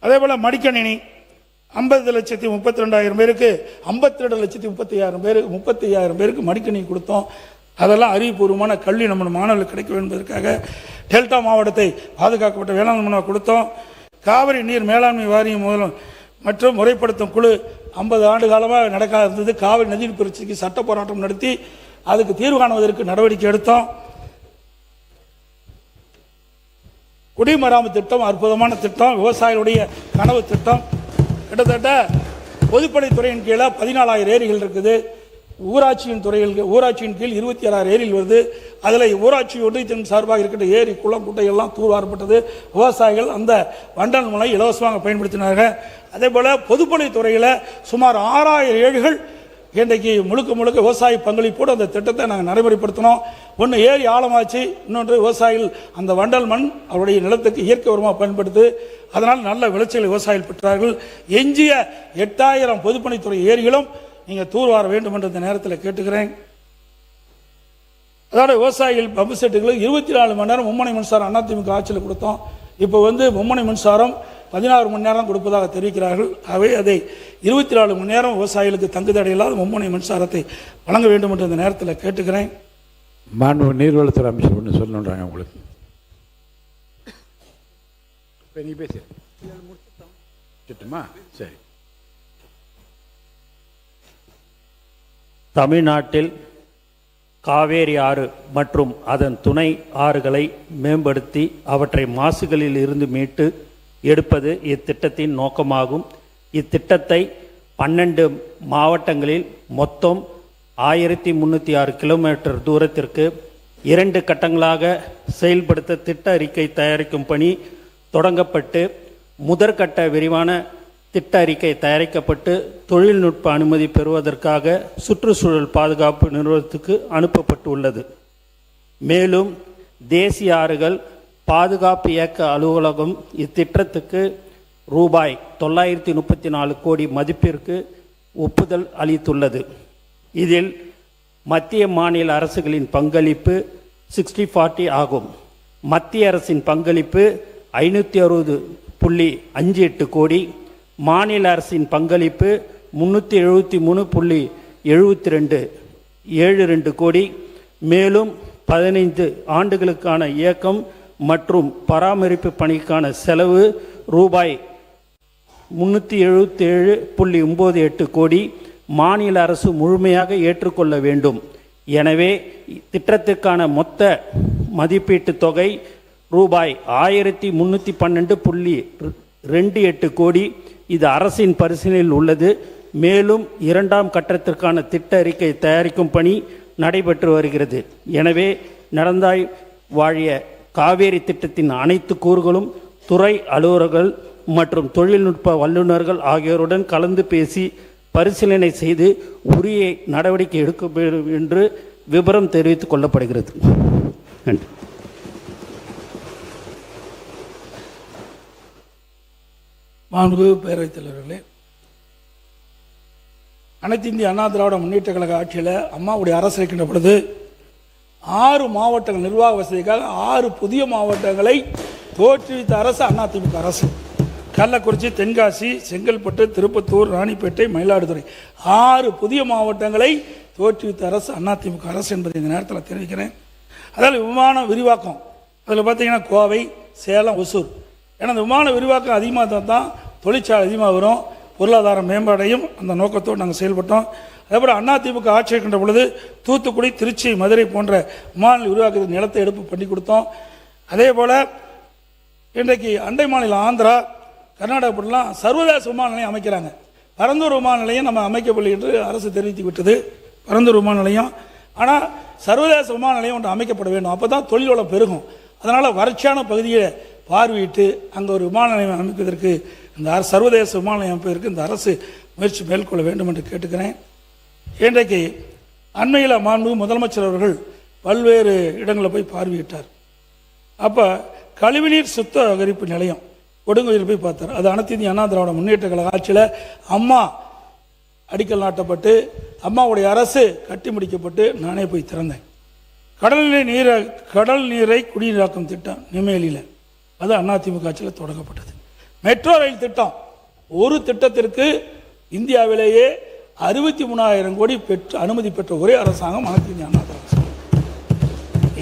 அதே போல மடிக்கணினி 50,32,000 பேருக்கு 52,35,000 பேருக்கு மடிக்கணினி கொடுத்தோம். அதெல்லாம் அறிவுபூர்வமான கல்வி நம்ம மாணவர்களுக்கு கிடைக்க வேண்டும் என்பதற்காக டெல்டா மாவட்டத்தை பாதுகாக்கப்பட்ட வேளாண் மனுவை கொடுத்தோம். காவிரி நீர் மேலாண்மை வாரியம் மூலம் மற்றும் முறைப்படுத்தும் குழு 50 ஆண்டு காலமாக நடக்காது இருந்தது. காவிரி நதிநீர் பிரச்சனைக்கு சட்ட போராட்டம் நடத்தி அதுக்கு தீர்வு காணுவதற்கு நடவடிக்கை எடுத்தோம். குடிமராமத்து திட்டம் அற்புதமான திட்டம், விவசாயிகளுடைய கனவு திட்டம். கிட்டத்தட்ட பொதுப்பணித்துறையின் கீழே 14,000 ஏரிகள் இருக்குது. ஊராட்சியின் கீழ் 26 ஏரிகள் வருது. அதில் ஊராட்சி ஒன்றியத்தின் சார்பாக இருக்கின்ற ஏரி குளம் குட்டையெல்லாம் தூர்வாரப்பட்டது. விவசாயிகள் அந்த வண்டல் முனை இலவசமாக பயன்படுத்தினார்கள். அதே போல் பொதுப்பணித்துறையில் சுமார் 6,000 ஏரிகள் இன்றைக்கு முழுக்க முழுக்க விவசாய பங்களிப்போடு அந்த திட்டத்தை நாங்கள் நடைமுறைப்படுத்தினோம். ஒன்று ஏரி ஆழமாச்சு, இன்னொன்று விவசாயிகள் அந்த வண்டல் மண் அவருடைய நிலத்துக்கு இயற்கை உரமாக பயன்படுத்து, அதனால் நல்ல விளைச்சல் விவசாயிகள் பெற்றார்கள். எஞ்சிய 8000 பொதுப்பணித்துறை ஏரிகளும் நீங்கள் தூர்வார வேண்டும் என்று இந்த நேரத்தில் கேட்டுக்கிறேன். அதோட விவசாயிகள் பம்பு செட்டுகளுக்கு 24 மணி நேரம் மும்முனை மின்சாரம் அதிமுக ஆட்சியில் கொடுத்தோம். இப்போ மும்முனை மின்சாரம் 16 மணி நேரம் கொடுப்பதாக தெரிவிக்கிறார்கள். அவை அதை 24 மணி நேரம் விவசாயிகளுக்கு தங்குதடை இல்லாத மும்முனை மின்சாரத்தை வழங்க வேண்டும் என்று இந்த நேரத்தில் கேட்டுக்கிறேன். மாண்பு நீர்வளத்துறை அமைச்சர் ஒன்று சொல்லணுன்றாங்க உங்களுக்கு. இப்போ நீ பேசுமா? சரி. தமிழ்நாட்டில் காவேரி ஆறு மற்றும் அதன் துணை ஆறுகளை மேம்படுத்தி அவற்றை மாசுகளில் இருந்து மீட்டு எடுப்பது இத்திட்டத்தின் நோக்கமாகும். இத்திட்டத்தை 12 மாவட்டங்களில் மொத்தம் 1306 கிலோமீட்டர் தூரத்திற்கு 2 கட்டங்களாக செயல்படுத்த திட்ட அறிக்கை தயாரிக்கும் பணி தொடங்கப்பட்டு முதற்கட்ட விரிவான திட்ட அறிக்கை தயாரிக்கப்பட்டு தொழில்நுட்ப அனுமதி பெறுவதற்காக சுற்றுச்சூழல் பாதுகாப்பு நிறுவனத்துக்கு அனுப்பப்பட்டுள்ளது. மேலும் தேசிய ஆறுகள் பாதுகாப்பு இயக்க அலுவலகம் இத்திட்டத்துக்கு ரூபாய் 934 கோடி மதிப்பிற்கு ஒப்புதல் அளித்துள்ளது. இதில் மத்திய மாநில அரசுகளின் பங்களிப்பு 60-40 ஆகும். மத்திய அரசின் பங்களிப்பு 560.58 கோடி, மாநில அரசின் பங்களிப்பு 373.72 கோடி. மேலும் 15 ஆண்டுகளுக்கான இயக்கம் மற்றும் பராமரிப்பு பணிக்கான செலவு ரூபாய் 377.98 கோடி மாநில அரசு முழுமையாக ஏற்றுக்கொள்ள வேண்டும். எனவே திட்டத்திற்கான மொத்த மதிப்பீட்டு தொகை ரூபாய் 1312.28 கோடி. இது அரசின் பரிசீலனையில் உள்ளது. மேலும் 2ஆம் கட்டத்திற்கான திட்ட அறிக்கை தயாரிக்கும் பணி நடைபெற்று வருகிறது. எனவே நடந்தாய் வாழிய காவேரி திட்டத்தின் அனைத்து கூறுகளும் துறை அலுவலர்கள் மற்றும் தொழில்நுட்ப வல்லுநர்கள் ஆகியோருடன் கலந்து பேசி பரிசீலனை செய்து உரிய நடவடிக்கை எடுக்க வேண்டும் என்று விபரம் தெரிவித்துக் கொள்ளப்படுகிறது. நன்றி. மாண்புமிகு பேரவைத் தலைவர்களே, அனைத்து இந்திய அண்ணா திராவிட முன்னேற்ற கழக ஆட்சியில் அம்மாவுடைய அரசு இருக்கின்ற பொழுது 6 மாவட்டங்கள் நிர்வாக வசதிக்காக 6 புதிய மாவட்டங்களை தோற்றுவித்த அரசு அதிமுக அரசு. கள்ளக்குறிச்சி, தென்காசி, செங்கல்பட்டு, திருப்பத்தூர், ராணிப்பேட்டை, மயிலாடுதுறை 6 புதிய மாவட்டங்களை தோற்றுவித்த அரசு அதிமுக அரசு என்பதை இந்த நேரத்தில் தெரிவிக்கிறேன். அதாவது விமான விரிவாக்கம், அதில் பார்த்தீங்கன்னா கோவை, சேலம், ஒசூர். ஏன்னா அந்த விமான விரிவாக்கம் அதிகமாக தான் தொழிற்சாலை அதிகமாக வரும், பொருளாதாரம் மேம்பாடையும். அந்த நோக்கத்தோடு நாங்கள் செயல்பட்டோம். அதேபோல் அதிமுக ஆட்சி இருக்கின்ற பொழுது தூத்துக்குடி, திருச்சி, மதுரை போன்ற விமான விரிவாக்கத்துக்கு நிலத்தை எடுப்பு பண்ணி கொடுத்தோம். அதே போல் இன்றைக்கு அண்டை மாநிலம் ஆந்திரா, கர்நாடகா போட்டெல்லாம் சர்வதேச விமான நிலையம் அமைக்கிறாங்க. பரந்தூர் விமான நிலையம் நம்ம அமைக்கவில்லை என்று அரசு தெரிவித்து விட்டது. பரந்தூர் விமான நிலையம், ஆனால் சர்வதேச விமான நிலையம் ஒன்று அமைக்கப்பட வேண்டும். அப்போ தான் தொழில் வளம் பெருகும். அதனால் வறட்சியான பகுதியை பார்வையிட்டு அங்கே ஒரு விமான நிலையம் அமைப்பதற்கு, இந்த சர்வதேச விமான நிலையம் அமைப்பதற்கு இந்த அரசு முயற்சி மேற்கொள்ள வேண்டும் என்று கேட்டுக்கிறேன். இன்றைக்கு அண்மையில் மாண்பு முதலமைச்சர் அவர்கள் பல்வேறு இடங்களில் போய் பார்வையிட்டார். அப்போ கழிவுநீர் சுத்திகரிப்பு நிலையம் கொடுங்கோயில் போய் பார்த்தார். அது அனைத்து இந்திய அண்ணா திராவிட முன்னேற்ற கழக ஆட்சியில் அம்மா அடிக்கல் நாட்டப்பட்டு அம்மாவுடைய அரசு கட்டி முடிக்கப்பட்டு நானே போய் திறந்தேன். கடல் நீரை குடிநீராக்கும் திட்டம் நெமேலியில், அது அதிமுக ஆட்சியில் தொடங்கப்பட்டது. மெட்ரோ ரயில் திட்டம், ஒரு திட்டத்திற்கு இந்தியாவிலேயே 63,000 கோடி பெற்று அனுமதி பெற்ற ஒரே அரசாங்கம் அனைத்து இந்திய அண்ணா திராவிட.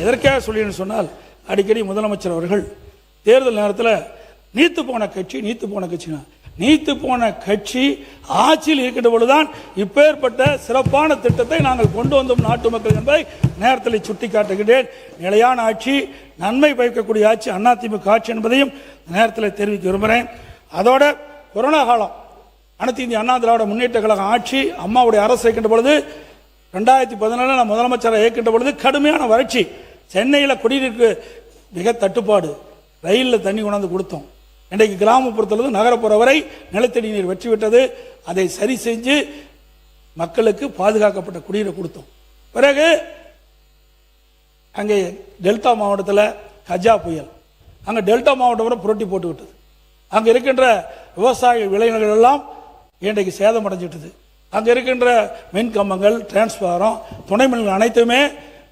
எதற்காக சொல்லின்னு சொன்னால், அடிக்கடி முதலமைச்சர் அவர்கள் தேர்தல் நேரத்தில் நீத்து போன கட்சி ஆட்சியில் இருக்கின்ற பொழுதுதான் இப்பேற்பட்ட சிறப்பான திட்டத்தை நாங்கள் கொண்டு வந்தோம் நாட்டு மக்கள் என்பதை நேரத்தில் சுட்டிக்காட்டுகிறேன். நிலையான ஆட்சி, நன்மை பயக்கக்கூடிய ஆட்சி அதிமுக ஆட்சி என்பதையும் நேரத்தில் தெரிவிக்க விரும்புகிறேன். அதோட கொரோனா காலம், அனைத்து இந்திய அண்ணா திராவிட முன்னேற்ற கழக ஆட்சி அம்மாவுடைய அரசு இருக்கின்ற பொழுது 2014 நான் முதலமைச்சராக இருக்கின்ற பொழுது கடுமையான வறட்சி, சென்னையில் குடிநீருக்கு மிக தட்டுப்பாடு, ரயிலில் தண்ணி கொண்டாந்து கொடுத்தோம். இன்றைக்கு கிராமப்புறத்திலிருந்து நகரப்புற வரை நிலத்தடி நீர் வெற்றி விட்டது. அதை சரி செஞ்சு மக்களுக்கு பாதுகாக்கப்பட்ட குடிநீரை கொடுத்தோம். பிறகு அங்கே டெல்டா மாவட்டத்தில் கஜா புயல், அங்கே டெல்டா மாவட்டம் புரட்டி போட்டு விட்டது. அங்கே இருக்கின்ற விவசாய விளைநிலங்கள் எல்லாம் இன்றைக்கு சேதமடைஞ்சிட்டது. அங்கே இருக்கின்ற மின்கம்பங்கள், டிரான்ஸ்பாரம், துணை மின்கள் அனைத்துமே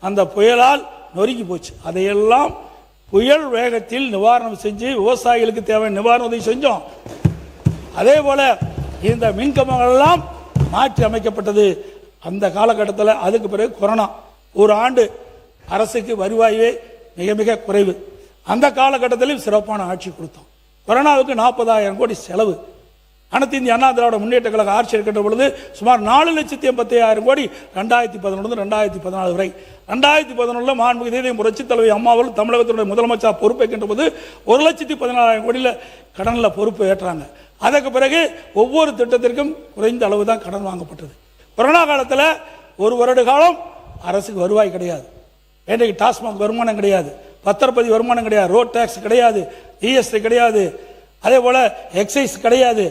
அந்த புயலால் நொறுங்கி போச்சு. அதையெல்லாம் புயல் வேகத்தில் நிவாரணம் செஞ்சு விவசாயிகளுக்கு தேவையான நிவாரண உதவி செஞ்சோம். அதே போல இந்த மின்கம்பங்கள் எல்லாம் மாற்றி அமைக்கப்பட்டது அந்த காலகட்டத்தில். அதுக்கு பிறகு கொரோனா, ஒரு ஆண்டு அரசுக்கு வருவாயே மிக மிக குறைவு. அந்த காலகட்டத்திலும் சிறப்பான ஆட்சி கொடுத்தோம். கொரோனாவுக்கு 40,000 கோடி செலவு. அனைத்து இந்திய அண்ணா திராவிட முன்னேற்ற கழக ஆட்சி இருக்கின்ற பொழுது சுமார் 4,87,000 கோடி 2011 2014 வரை. 2011 மாண்புமிகு தேசிய புரட்சித் தலைவி அம்மாவும் தமிழகத்தினுடைய முதலமைச்சர் பொறுப்பேற்கின்ற போது 1,14,000 கோடியில் கடனில் பொறுப்பு ஏற்றாங்க. அதற்கு பிறகு ஒவ்வொரு திட்டத்திற்கும் குறைந்த அளவு தான் கடன் வாங்கப்பட்டது. கொரோனா காலத்தில் ஒரு வருட காலம் அரசுக்கு வருவாய் கிடையாது. இன்றைக்கு டாஸ்மாக் வருமானம் கிடையாது, பத்திரப்பதிவு வருமானம் கிடையாது, ரோட் டாக்ஸ் கிடையாது, ஜிஎஸ்டி கிடையாது, அதே போல எக்ஸைஸ் கிடையாது.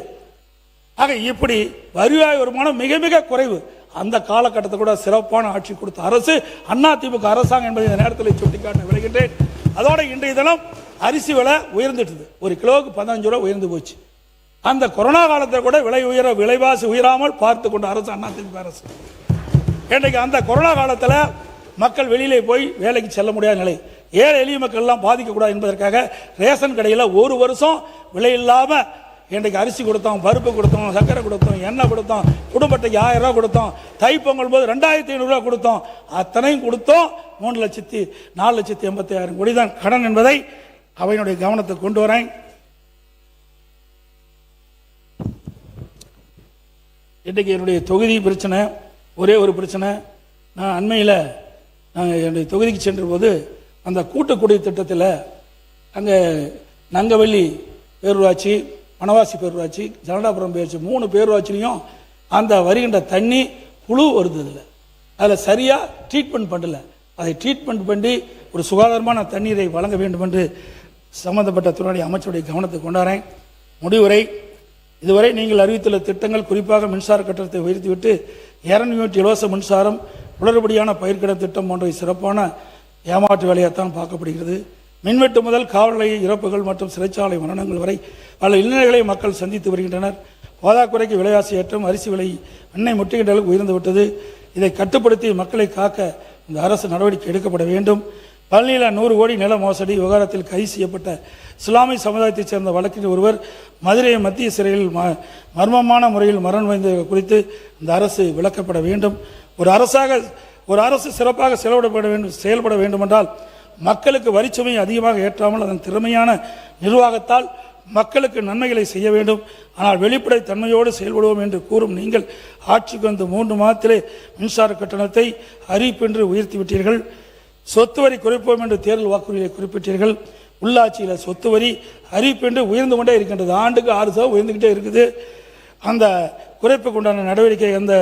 ஆக இப்படி வருவாய் வருமானம் மிக மிக குறைவு. அந்த காலகட்டத்தில் கூட சிறப்பான ஆட்சி கொடுத்த அரசு அதிமுக அரசாங்கம் என்பதை இந்த நேரத்தில் சுட்டிக்காட்ட விளைகின்றேன். அதோட இன்றைய தினம் அரிசி விலை உயர்ந்துட்டது. ஒரு கிலோவுக்கு 15 ரூபா உயர்ந்து போச்சு. அந்த கொரோனா காலத்தில் கூட விலைவாசி உயராமல் பார்த்து கொண்ட அரசு அதிமுக அரசு. இன்றைக்கு அந்த கொரோனா காலத்தில் மக்கள் வெளியிலே போய் வேலைக்கு செல்ல முடியாத நிலை, ஏழை எளிய மக்கள் எல்லாம் பாதிக்கக்கூடாது என்பதற்காக ரேஷன் கடையில் ஒரு வருஷம் விலை இல்லாமல் இன்றைக்கு அரிசி கொடுத்தோம், பருப்பு கொடுத்தோம், சர்க்கரை கொடுத்தோம், எண்ணெய் கொடுத்தோம், குடும்பத்துக்கு 1000 ரூபா கொடுத்தோம், தைப்பொங்கல் போது 2,500 ரூபா கொடுத்தோம். அத்தனையும் கொடுத்தோம். 3,04,87,000 கோடி தான் கடன் என்பதை அவையினுடைய கவனத்தை கொண்டு வரேன். இன்றைக்கு என்னுடைய தொகுதி பிரச்சனை, ஒரே ஒரு பிரச்சனை. நான் அண்மையில் என்னுடைய தொகுதிக்கு சென்ற போது அந்த கூட்டுக்குடி திட்டத்தில் அங்கே நங்கவள்ளி பேரூராட்சி, வனவாசி பேரூராட்சி, ஜனடாபுரம் பேரூராட்சி 3 பேரூராட்சிலையும் அந்த வருகின்ற தண்ணி புழு வருது. அதில் சரியாக ட்ரீட்மெண்ட் பண்ணல. அதை ட்ரீட்மெண்ட் பண்ணி ஒரு சுகாதாரமான தண்ணீரை வழங்க வேண்டும் என்று சம்பந்தப்பட்ட துறை அமைச்சருடைய கவனத்தை கொண்டாடுறேன். முடிவுரை, இதுவரை நீங்கள் அறிவித்துள்ள திட்டங்கள் குறிப்பாக மின்சார கட்டணத்தை உயர்த்திவிட்டு 200 யூனிட் இலவச மின்சாரம், குளறுபடியான பயிர்க்கடன் திட்டம் போன்ற சிறப்பான ஏமாற்று வேலையாகத்தான் பார்க்கப்படுகிறது. மின்வெட்டு முதல் காவல் நிலைய இறப்புகள் மற்றும் சிறைச்சாலை மரணங்கள் வரை பல இன்னல்களை மக்கள் சந்தித்து வருகின்றனர். போதாக்குறைக்கு விலைவாசி ஏற்றம், அரிசி விலை, எண்ணெய் முட்டுகின்ற அளவுக்கு உயர்ந்துவிட்டது. இதை கட்டுப்படுத்தி மக்களை காக்க இந்த அரசு நடவடிக்கை எடுக்கப்பட வேண்டும். பழனியில் 100 கோடி நில மோசடி விவகாரத்தில் கைது செய்யப்பட்ட இஸ்லாமிய சமுதாயத்தைச் சேர்ந்த வழக்கில் ஒருவர் மதுரை மத்திய சிறையில் மர்மமான முறையில் மரணம் அடைந்தது குறித்து இந்த அரசு விளக்கப்பட வேண்டும். ஒரு அரசு சிறப்பாக செயல்பட வேண்டுமென்றால் மக்களுக்கு வரிச்சுமை அதிகமாக ஏற்றாமல் அதன் திறமையான நிர்வாகத்தால் மக்களுக்கு நன்மைகளை செய்ய வேண்டும். ஆனால் வெளிப்படை தன்மையோடு செயல்படுவோம் என்று கூறும் நீங்கள் ஆட்சிக்கு வந்து 3 மாதத்திலே மின்சார கட்டணத்தை அறிவிப்பின்றி உயர்த்திவிட்டீர்கள். சொத்து வரி குறைப்போம் என்று தேர்தல் வாக்குறுதியை குறிப்பிட்டீர்கள். உள்ளாட்சியில் சொத்து வரி அறிவிப்பின்றி உயர்ந்து கொண்டே இருக்கின்றது. ஆண்டுக்கு 6% உயர்ந்துகிட்டே இருக்குது. அந்த குறைப்புக்கு உண்டான நடவடிக்கை, அந்த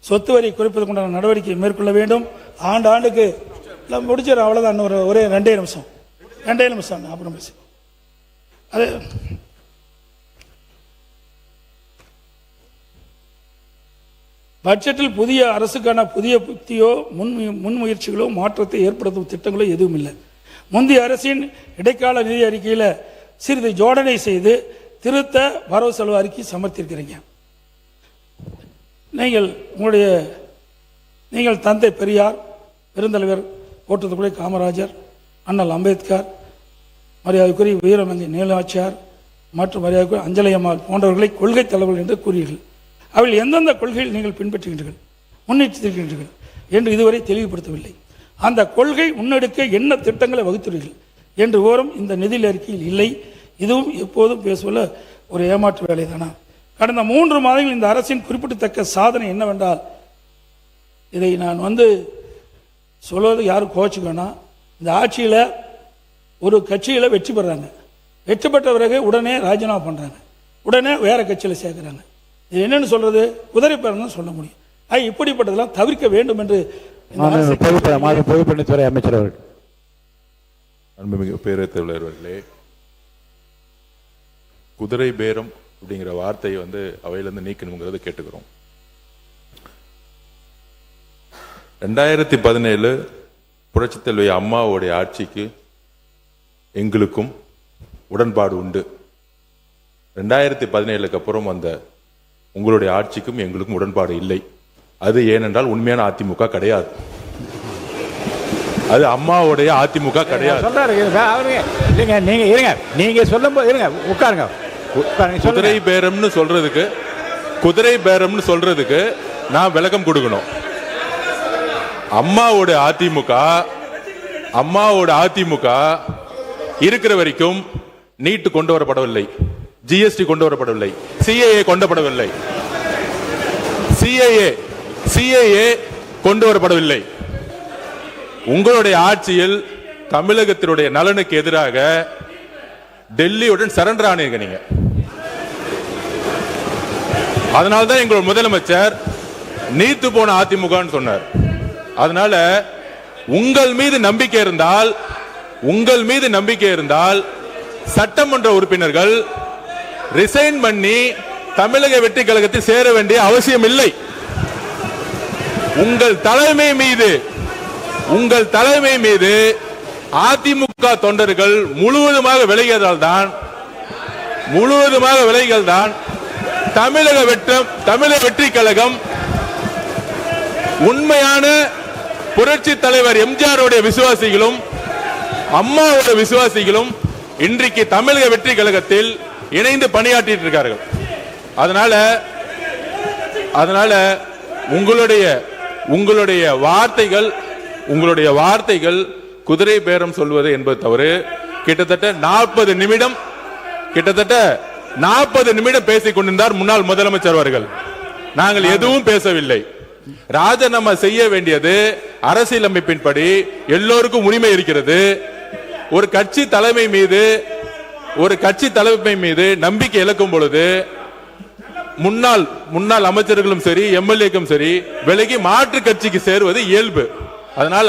சொத்து வரி குறைப்பதற்கு உண்டான நடவடிக்கை மேற்கொள்ள வேண்டும். ஆண்டுக்கு முடிச்சிடும். அவ்வளோதான். ஒரே 2 நிமிஷம் அப்புறம் பேசு. அது பட்ஜெட்டில் புதிய அரசுக்கான புதிய புத்தியோ முன்முயற்சிகளோ மாற்றத்தை ஏற்படுத்தும் திட்டங்களோ எதுவும் இல்லை. முந்தைய அரசின் இடைக்கால நிதி அறிக்கையில் சிறிது ஜோடனை செய்து திருத்த வரவு செலவு அறிக்கை சமர்த்திருக்கிறீங்க. நீங்கள் தந்தை பெரியார், பெருந்தலைவர் போற்றுதற்குரிய காமராஜர், அண்ணல் அம்பேத்கர், மரியாதைக்குரிய வீரமங்கை நீலாட்சியார் மற்றும் மரியாதைக்குரிய அஞ்சலி அம்மாள் போன்றவர்களை கொள்கை தலைவர்கள் என்று கூறுவீர்கள். அவர்கள் எந்தெந்த கொள்கையில் நீங்கள் பின்பற்றுகின்றீர்கள், முன்னெடுத்திருக்கின்றீர்கள் என்று இதுவரை தெளிவுபடுத்தவில்லை. அந்த கொள்கை முன்னெடுக்க என்ன திட்டங்களை வகுத்துள்ளீர்கள் என்று விவரம் இந்த நிதி அறிக்கையில் இல்லை. இதுவும் எப்போதும் பேசுவல ஒரு ஏமாற்று வேலை தானா? கடந்த 3 மாதங்கள் இந்த அரசின் குறிப்பிடத்தக்க சாதனை என்னவென்றால், இதை நான் சொல்வது யாரும் கோச்சுக்கோனா, இந்த ஆட்சியில் ஒரு கட்சியில் வெற்றி பெறாங்க, வெற்றி பெற்ற பிறகு உடனே ராஜினாமா பண்ணுறாங்க, உடனே வேற கட்சியில் சேர்க்குறாங்க. இது என்னன்னு சொல்றது? குதிரை பேரம் சொல்ல முடியும். இப்படிப்பட்டதெல்லாம் தவிர்க்க வேண்டும் என்று பொதுப்பணித்துறை அமைச்சர் அவர்கள். அன்புமிகு பேரவைத் தலைவர்களே, குதிரை பேரம் அப்படிங்கிற வார்த்தையை அவையிலிருந்து நீக்கணுங்கிறத கேட்டுக்கிறோம். 2017 புரட்சித் தலைவி அம்மாவுடைய ஆட்சிக்கு எங்களுக்கும் உடன்பாடு உண்டு. 2017க்கு அப்புறம் வந்த உங்களுடைய ஆட்சிக்கும் எங்களுக்கும் உடன்பாடு இல்லை. அது ஏனென்றால் உண்மையான அதிமுக கிடையாது. அது அம்மாவுடைய அதிமுக கிடையாது. இல்லைங்க, நீங்க இருங்க, நீங்க சொல்லும்போது இருங்க, உட்காருங்க. குதிரை பேரம்னு சொல்றதுக்கு நான் விளக்கம் கொடுக்கணும். அம்மாவோட அதிமுக இருக்கிற வரைக்கும் நீட் கொண்டு வரப்படவில்லை, ஜிஎஸ்டி கொண்டு வரப்படவில்லை, சிஏஏ கொண்டப்படவில்லை, சிஏஏ கொண்டு வரப்படவில்லை. உங்களுடைய ஆட்சியில் தமிழகத்தினுடைய நலனுக்கு எதிராக டெல்லியுடன் சரண்டர் ஆனீங்க நீங்க. அதனால்தான் எங்களோட முதலமைச்சர் நீத்து போன அதிமுக சொன்னார். அதனால உங்கள் மீது நம்பிக்கை இருந்தால் சட்டமன்ற உறுப்பினர்கள் ரிசைன் பண்ணி தமிழக வெற்றி கழகத்தில் சேர வேண்டிய அவசியம் இல்லை. உங்கள் தலைமை மீது அதிமுக தொண்டர்கள் முழுவதுமாக விலகியதால் தான் தமிழக வெற்றி கழகம் உண்மையான புரட்சி தலைவர் எம்ஜிஆருடைய விசுவாசிகளும் அம்மாவோட விசுவாசிகளும் இன்றைக்கு தமிழக வெற்றி கழகத்தில் இணைந்து பணியாற்றிட்டு இருக்கார்கள். அதனால உங்களுடைய வார்த்தைகள் குதிரை பேரம் சொல்வது என்பது தவறு. கிட்டத்தட்ட 40 நிமிடம் பேசிக் கொண்டிருந்தார் முன்னாள் முதலமைச்சர் அவர்கள். நாங்கள் எதுவும் பேசவில்லை. ராஜினாமா செய்ய வேண்டியது அரசியலமைப்பின்படி எல்லோருக்கும் உரிமை இருக்கிறது. ஒரு கட்சி தலைமை மீது நம்பிக்கை இழக்கும் பொழுது முன்னாள் அமைச்சர்களும் சரி, எம்எல்ஏக்கும் சரி, விலகி மாற்று கட்சிக்கு சேருவது இயல்பு. அதனால்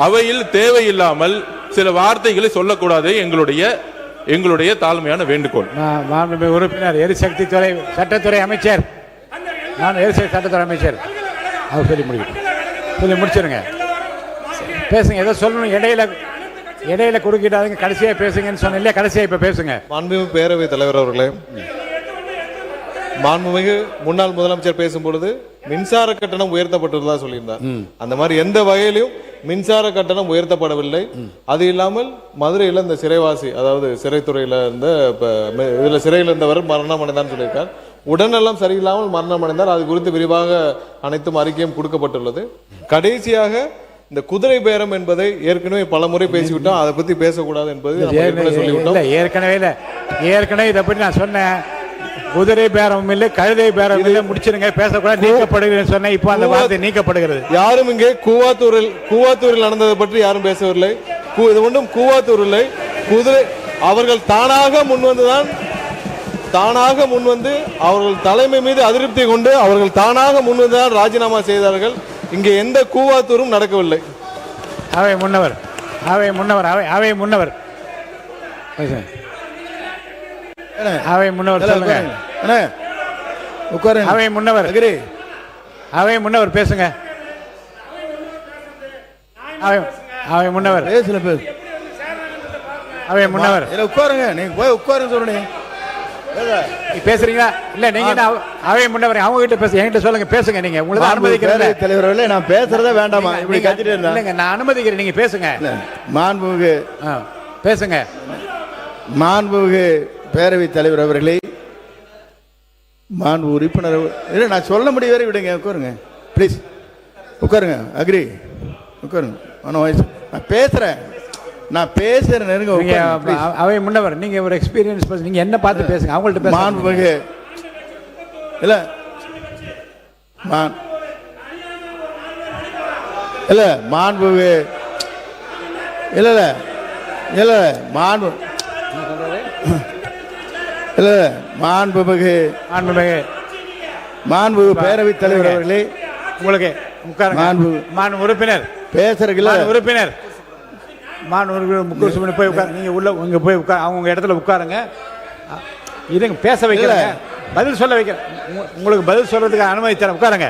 அவையில் தேவையில்லாமல் சில வார்த்தைகளை சொல்லக்கூடாது எங்களுடைய தாழ்மையான வேண்டுகோள். உறுப்பினர் எரிசக்தி துறை சட்டத்துறை அமைச்சர், நான் எரிசக்தி சட்டத்துறை அமைச்சர், அவர் சொல்லி முடிச்சிருங்க. பேசுங்க, ஏதோ சொல்லணும். இடையில குறுக்கிட்டாதுங்க, கடைசியா பேசுங்கன்னு சொன்ன இல்லையா? கடைசியா இப்ப பேசுங்க. மாண்புமிகு பேரவைத் தலைவர் அவர்களே, மாண்புமிகு முன்னாள் முதலமைச்சர் பேசும்பொழுது மின்சார கட்டணம் உயர்த்தப்பட்டுள்ளதா சொல்லியிருந்தார். அந்த மாதிரி எந்த வகையிலும் மின்சார கட்டணம் உயர்த்தப்படவில்லை. அது இல்லாமல் மதுரையில் இந்த சிறைவாசி, அதாவது சிறைத்துறையில இதுல சிறையில் இருந்தவர் மரணம் அடைந்தான்னு சொல்லியிருக்கார். உடல்நலம் சரியில்லாமல் மரணம் அடைந்தார். அது குறித்து விரிவாக அனைத்தும் அறிக்கையும் கொடுக்கப்பட்டுள்ளது. கடைசியாக இந்த குதிரை பேரம் என்பதை ஏற்கனவே பல முறை பேசிவிட்டோம், அதை பத்தி பேசக்கூடாது என்பது சொல்லிவிட்டோம். ஏற்கனவே இதை பற்றி நான் சொன்னேன். குதிரை பேரம் இல்லை, கழுதை பேரம் இல்லை, முடிச்சிருங்க, பேசக்கூடாது, நீக்கப்படுகிறது சொன்னேன். இப்போ அந்த வார்த்தை நீக்கப்படுகிறது. யாரும் இங்கே கூவாத்தூரில் நடந்ததை பற்றி யாரும் பேசவில்லை. இது ஒன்றும் கூவாத்தூர் இல்லை. குதிரை அவர்கள் தானாக முன்வந்து அவர்கள் தலைமை மீது அதிருப்தி கொண்டு அவர்கள் தானாக முன்வந்துதான் ராஜினாமா செய்தார்கள். இங்கே எந்த கூவாத்தூரும் நடக்கவில்லை. அவை முன்னவர் அவை முன்னவர் பேசுங்க. அவை முன்னவர் உட்காருங்க, நீங்க போய் உட்காருங்க சொல்லுங்க. பேசுறீங்களா? இல்ல நீங்க அவை முன்னவர் அவங்க கிட்ட பேச, என்கிட்ட சொல்லுங்க, பேசுங்க. நீங்க உங்களுக்கு அனுமதிக்கிறேன் தலைவர்களே, நான் பேசுறதா வேண்டாமா? இப்படி கத்திட்டு இல்லைங்க, நான் அனுமதிக்கிறேன், நீங்க பேசுங்க. மாண்புமிகு பேசுங்க. மாண்புமிகு பேரவைத் தலைவர் அவர்களே, மாண்பு உறுப்பினர், நான் சொல்ல முடிய வரை விடுங்க. உட்காருங்க ப்ளீஸ், உட்காருங்க. அக்ரி, உட்காருங்க. நான் பேசுறேன் நெருங்க. அவை முன்னவர், நீங்க ஒரு எக்ஸ்பீரியன்ஸ், நீங்க என்ன பார்த்து பேசுங்க, அவங்கள்ட்ட பேசுங்க. மாண்புமிகு இல்ல மாண்புமிகு மாண்புமிகு பேரவைத் தலைவர் அவர்களே, உங்களுக்கு மாண்பு உறுப்பினர் பேசுறீங்களா? உறுப்பினர் போய் உட்கார், நீங்க உங்க போய் உட்கார், அவங்க இடத்துல உட்காருங்க. இதுங்க பேச வைக்கிறேன், பதில் சொல்ல வைக்கிறேன். உங்களுக்கு பதில் சொல்றதுக்கு அனுமதி தரேன், உட்காருங்க.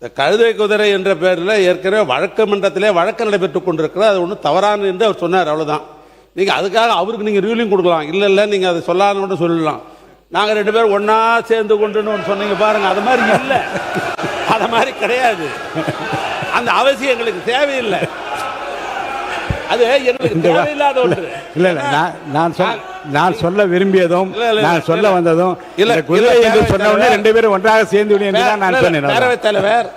இந்த கழுதை குதிரை என்ற பேரில் ஏற்கனவே வழக்கு மன்றத்திலே வழக்கு நடைபெற்றுக் கொண்டிருக்கிறது. அது ஒன்றும் தவறான என்று அவர் சொன்னார், அவ்வளோதான். நீங்கள் அதுக்காக அவருக்கு நீங்கள் ரூலிங் கொடுக்கலாம், இல்லை நீங்கள் அதை சொல்லான்னு கூட சொல்லலாம். நாங்கள் 2 பேரும் ஒன்றா சேர்ந்து கொண்டுன்னு ஒன்று சொன்னீங்க பாருங்க, அது மாதிரி இல்லை, அது மாதிரி கிடையாது. அந்த அவசியம் எங்களுக்கு தேவையில்லை, அது எங்களுக்கு தேவையில்லாத ஒன்று. இல்லை நான் சொல்ல விரும்பியதும் நான் சொல்ல வந்ததும் இல்லை, குதிரை என்று சொன்ன உடனே 2 பேரும் ஒன்றாக சேர்ந்து நான் சொன்னேன். பேரவைத் தலைவர்,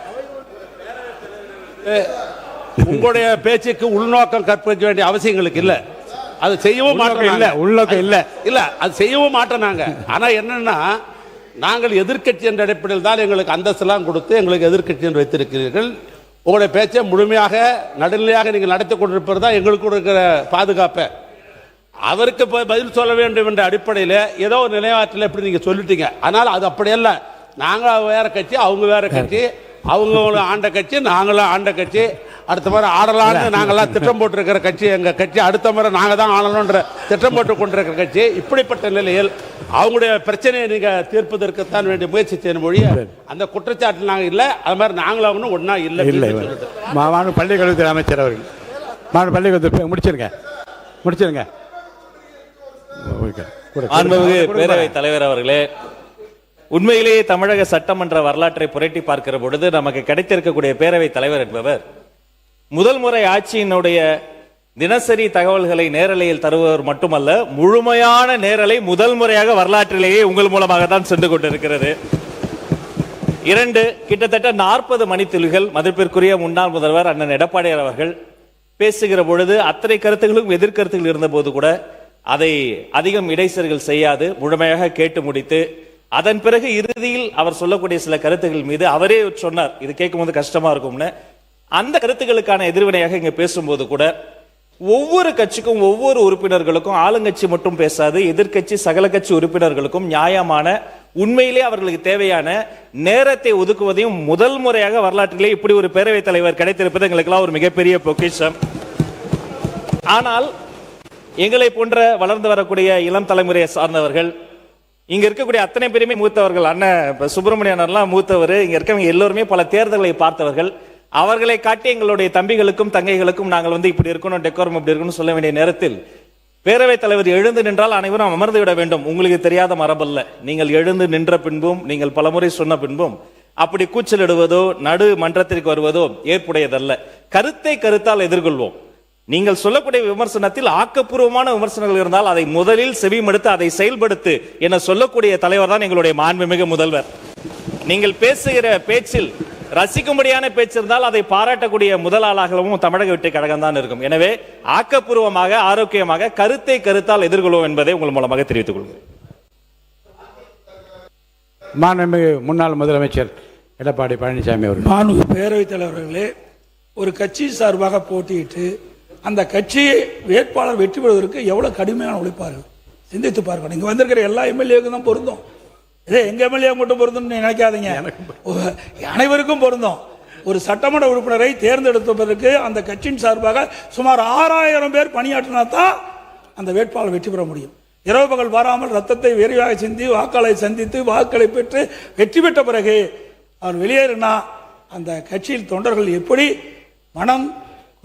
உங்களுடைய பேச்சுக்கு உள்நோக்கம் கற்பிக்க வேண்டிய அவசியம் எங்களுக்கு இல்லை. அது செய்யவும் மாட்டோம், இல்ல உள்நோக்கம் இல்ல இல்ல அது செய்யவும் மாட்டோம் நாங்க. ஆனா என்னன்னா, நாங்கள் எதிர்க்கட்சி என்ற அடிப்படையில் தான் எங்களுக்கு அந்தஸ்தெல்லாம் கொடுத்து எங்களுக்கு எதிர்க்கட்சி என்று வைத்திருக்கிறீர்கள். உங்களுடைய பேச்சை முழுமையாக நடுநிலையாக நீங்கள் நடத்தி கொண்டிருப்பது தான் எங்களுக்கு இருக்கிற பாதுகாப்பை. அவருக்கு பதில் சொல்ல வேண்டும் என்ற அடிப்படையில் ஏதோ ஒரு நிலையாற்றில் எப்படி நீங்க சொல்லிட்டீங்க. ஆனால் அது அப்படியல்ல. நாங்கள் வேற கட்சி, அவங்க வேற கட்சி, அவங்க ஆண்ட கட்சி, நாங்களும் ஆண்ட கட்சி. அடுத்த முறை ஆடலான்னு நாங்கள்லாம் திட்டம் போட்டிருக்கிற கட்சி எங்கள் கட்சி. அடுத்த முறை நாங்கள் தான் ஆளணுன்ற திட்டம் போட்டு கொண்டிருக்கிற கட்சி. இப்படிப்பட்ட நிலையில் அவங்களுடைய பிரச்சனையை நீங்கள் தீர்ப்பதற்குத்தான் வேண்டிய முயற்சி செய்யணும் மொழிய அந்த குற்றச்சாட்டு நாங்கள் இல்லை. அது மாதிரி நாங்களும் ஒன்றா இல்லை. மாநில பள்ளிக்கல்வித்துறை அமைச்சர் அவர்கள், மாநில பள்ளிக்கல்வித்துறை முடிச்சிருங்க. மாண்புமிகு பேரவைத் தலைவர் அவர்களே, உண்மையிலேயே தமிழக சட்டமன்ற வரலாற்றை புரட்டி பார்க்கிற பொழுது நமக்கு கிடைத்திருக்கக்கூடிய பேரவைத் தலைவர் என்பவர் முதல் முறை ஆட்சியினுடைய தினசரி தகவல்களை நேரலையில் தருபவர் மட்டுமல்ல, முழுமையான நேரலை முதல் முறையாக வரலாற்றிலேயே உங்கள் மூலமாக தான் சென்று கொண்டிருக்கிறது. 2 கிட்டத்தட்ட 40 மணித்துளிகள் மதிப்பிற்குரிய முன்னாள் முதல்வர் அண்ணன் எடப்பாடியார் அவர்கள் பேசுகிற பொழுது அத்தனை கருத்துகளும் எதிர்கருத்துகள் இருந்த போது கூட அதை அதிகம் இடைச்சல்கள் செய்யாது முழுமையாக கேட்டு முடித்து, அதன் பிறகு இறுதியில் அவர் சொல்லக்கூடிய சில கருத்துக்கள் மீது அவரே சொன்னார், இது கேட்கும்போது கஷ்டமா இருக்கும்னு. அந்த கருத்துக்களுக்கான எதிர்வினையாக இங்க பேசும்போது கூட ஒவ்வொரு கட்சிக்கும் ஒவ்வொரு உறுப்பினர்களுக்கும், ஆளுங்கட்சி மட்டும் பேசாது, எதிர்கட்சி சகல கட்சி உறுப்பினர்களுக்கும் நியாயமான, உண்மையிலே அவர்களுக்கு தேவையான நேரத்தை ஒதுக்குவதையும் முதல் முறையாக வரலாற்றிலே இப்படி ஒரு பேரவைத் தலைவர் கிடைத்திருப்பது எங்களுக்கெல்லாம் ஒரு மிகப்பெரிய பொக்கிஷம். ஆனால் எங்களை போன்ற வளர்ந்து வரக்கூடிய இளம் தலைமுறையை சார்ந்தவர்கள், இங்க இருக்கக்கூடிய அத்தனை பேருமே மூத்தவர்கள், அண்ணன் சுப்பிரமணியனர்லாம் மூத்தவர், இங்க இருக்கவங்க எல்லோருமே பல தேர்தல்களை பார்த்தவர்கள். அவர்களை காட்டி எங்களுடைய தம்பிகளுக்கும் தங்கைகளுக்கும் நாங்கள் இப்படி இருக்கணும், டெக்கோரம் இப்படி இருக்கணும் சொல்ல வேண்டிய நேரத்தில் பேரவைத் தலைவர் எழுந்து நின்றால் அனைவரும் அமர்ந்து விட வேண்டும். உங்களுக்கு தெரியாத மரபல்ல. நீங்கள் எழுந்து நின்ற பின்பும், நீங்கள் பலமுறை சொன்ன பின்பும் அப்படி கூச்சலிடுவதோ நடு மன்றத்திற்கு வருவதோ ஏற்புடையதல்ல. கருத்தை கருத்தால் எதிர்கொள்வோம். நீங்கள் சொல்லக்கூடிய விமர்சனத்தில் ஆக்கப்பூர்வமான விமர்சனங்கள் இருந்தால் அதை முதலில் செவிமடுத்து அதை செயல்படுத்து என சொல்லக்கூடிய தலைவர் தான் எங்களுடைய மாண்புமிகு முதல்வர். நீங்கள் பேசுகிற பேச்சில் ரசிக்கும்படியான பேச்சு இருந்தால் அதை பாராட்டக்கூடிய முதல் ஆளாகவும் தமிழக வெற்றி கழகம் தான் இருக்கும். எனவே ஆக்கப்பூர்வமாக, ஆரோக்கியமாக கருத்தை கருத்தால் எதிர்கொள்வோம் என்பதை உங்கள் மூலமாக தெரிவித்துக் கொள்கிறேன். மாண்புமிகு முன்னாள் முதலமைச்சர் எடப்பாடி பழனிசாமி அவர்கள். மாண்புமிகு பேரவைத் தலைவர்களே, ஒரு கட்சி சார்பாக போட்டியிட்டு அந்த கட்சியை வேட்பாளர் வெற்றி பெறுவதற்கு எவ்வளவு கடுமையான உழைப்பார்கள் சிந்தித்து பார்க்கணும். இங்க வந்திருக்கிற எல்லா எம்எல்ஏக்கும் தான் பொருந்தும். இதே எங்க எம்எல்ஏ மட்டும் பொருந்தும் நினைக்காதீங்க, அனைவருக்கும் பொருந்தும். ஒரு சட்டமன்ற உறுப்பினரை தேர்ந்தெடுப்பதற்கு அந்த கட்சியின் சார்பாக சுமார் 6000 பேர் பணியாற்றினா தான் அந்த வேட்பாளர் வெற்றி பெற முடியும். இரவு பகல் பாராமல் ரத்தத்தை விரைவாக சிந்தி வாக்களை சந்தித்து வாக்களை பெற்று வெற்றி பெற்ற பிறகு அவர் வெளியேறினா அந்த கட்சியில் தொண்டர்கள் எப்படி மனம்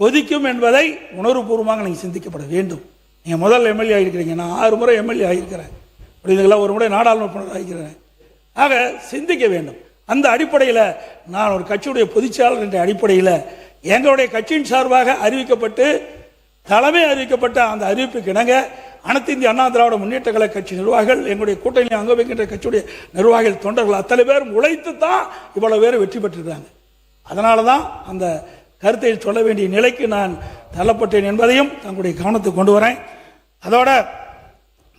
கொதிக்கும் என்பதை உணர்வுபூர்வமாக நீங்கள் சிந்திக்கப்பட வேண்டும். நீங்கள் முதல் எம்எல்ஏ ஆகிருக்கிறீங்க, நான் 6 முறை எம்எல்ஏ ஆகியிருக்கிறேன், அப்படிங்களா, ஒரு முறை நாடாளுமன்ற உறுப்பினர் ஆகிக்கிறேன். ஆக சிந்திக்க வேண்டும். அந்த அடிப்படையில் நான் ஒரு கட்சியுடைய பொதுச்செயலாளர் என்ற அடிப்படையில் எங்களுடைய கட்சியின் சார்பாக அறிவிக்கப்பட்டு தலைமை அறிவிக்கப்பட்ட அந்த அறிவிப்புக்கு இணங்க அனைத்து இந்திய அண்ணா திராவிட முன்னேற்ற கழக கட்சி நிர்வாகிகள், எங்களுடைய கூட்டணி அங்க வைக்கின்ற கட்சியுடைய நிர்வாகிகள், தொண்டர்கள் அத்தனை பேரும் உழைத்து தான் இவ்வளவு பேர் வெற்றி பெற்றிருக்காங்க. அதனால தான் அந்த கருத்தை சொல்ல வேண்டிய நிலைக்கு நான் தள்ளப்பட்டேன் என்பதையும் தங்களுடைய கவனத்துக்கு கொண்டு வரேன். அதோட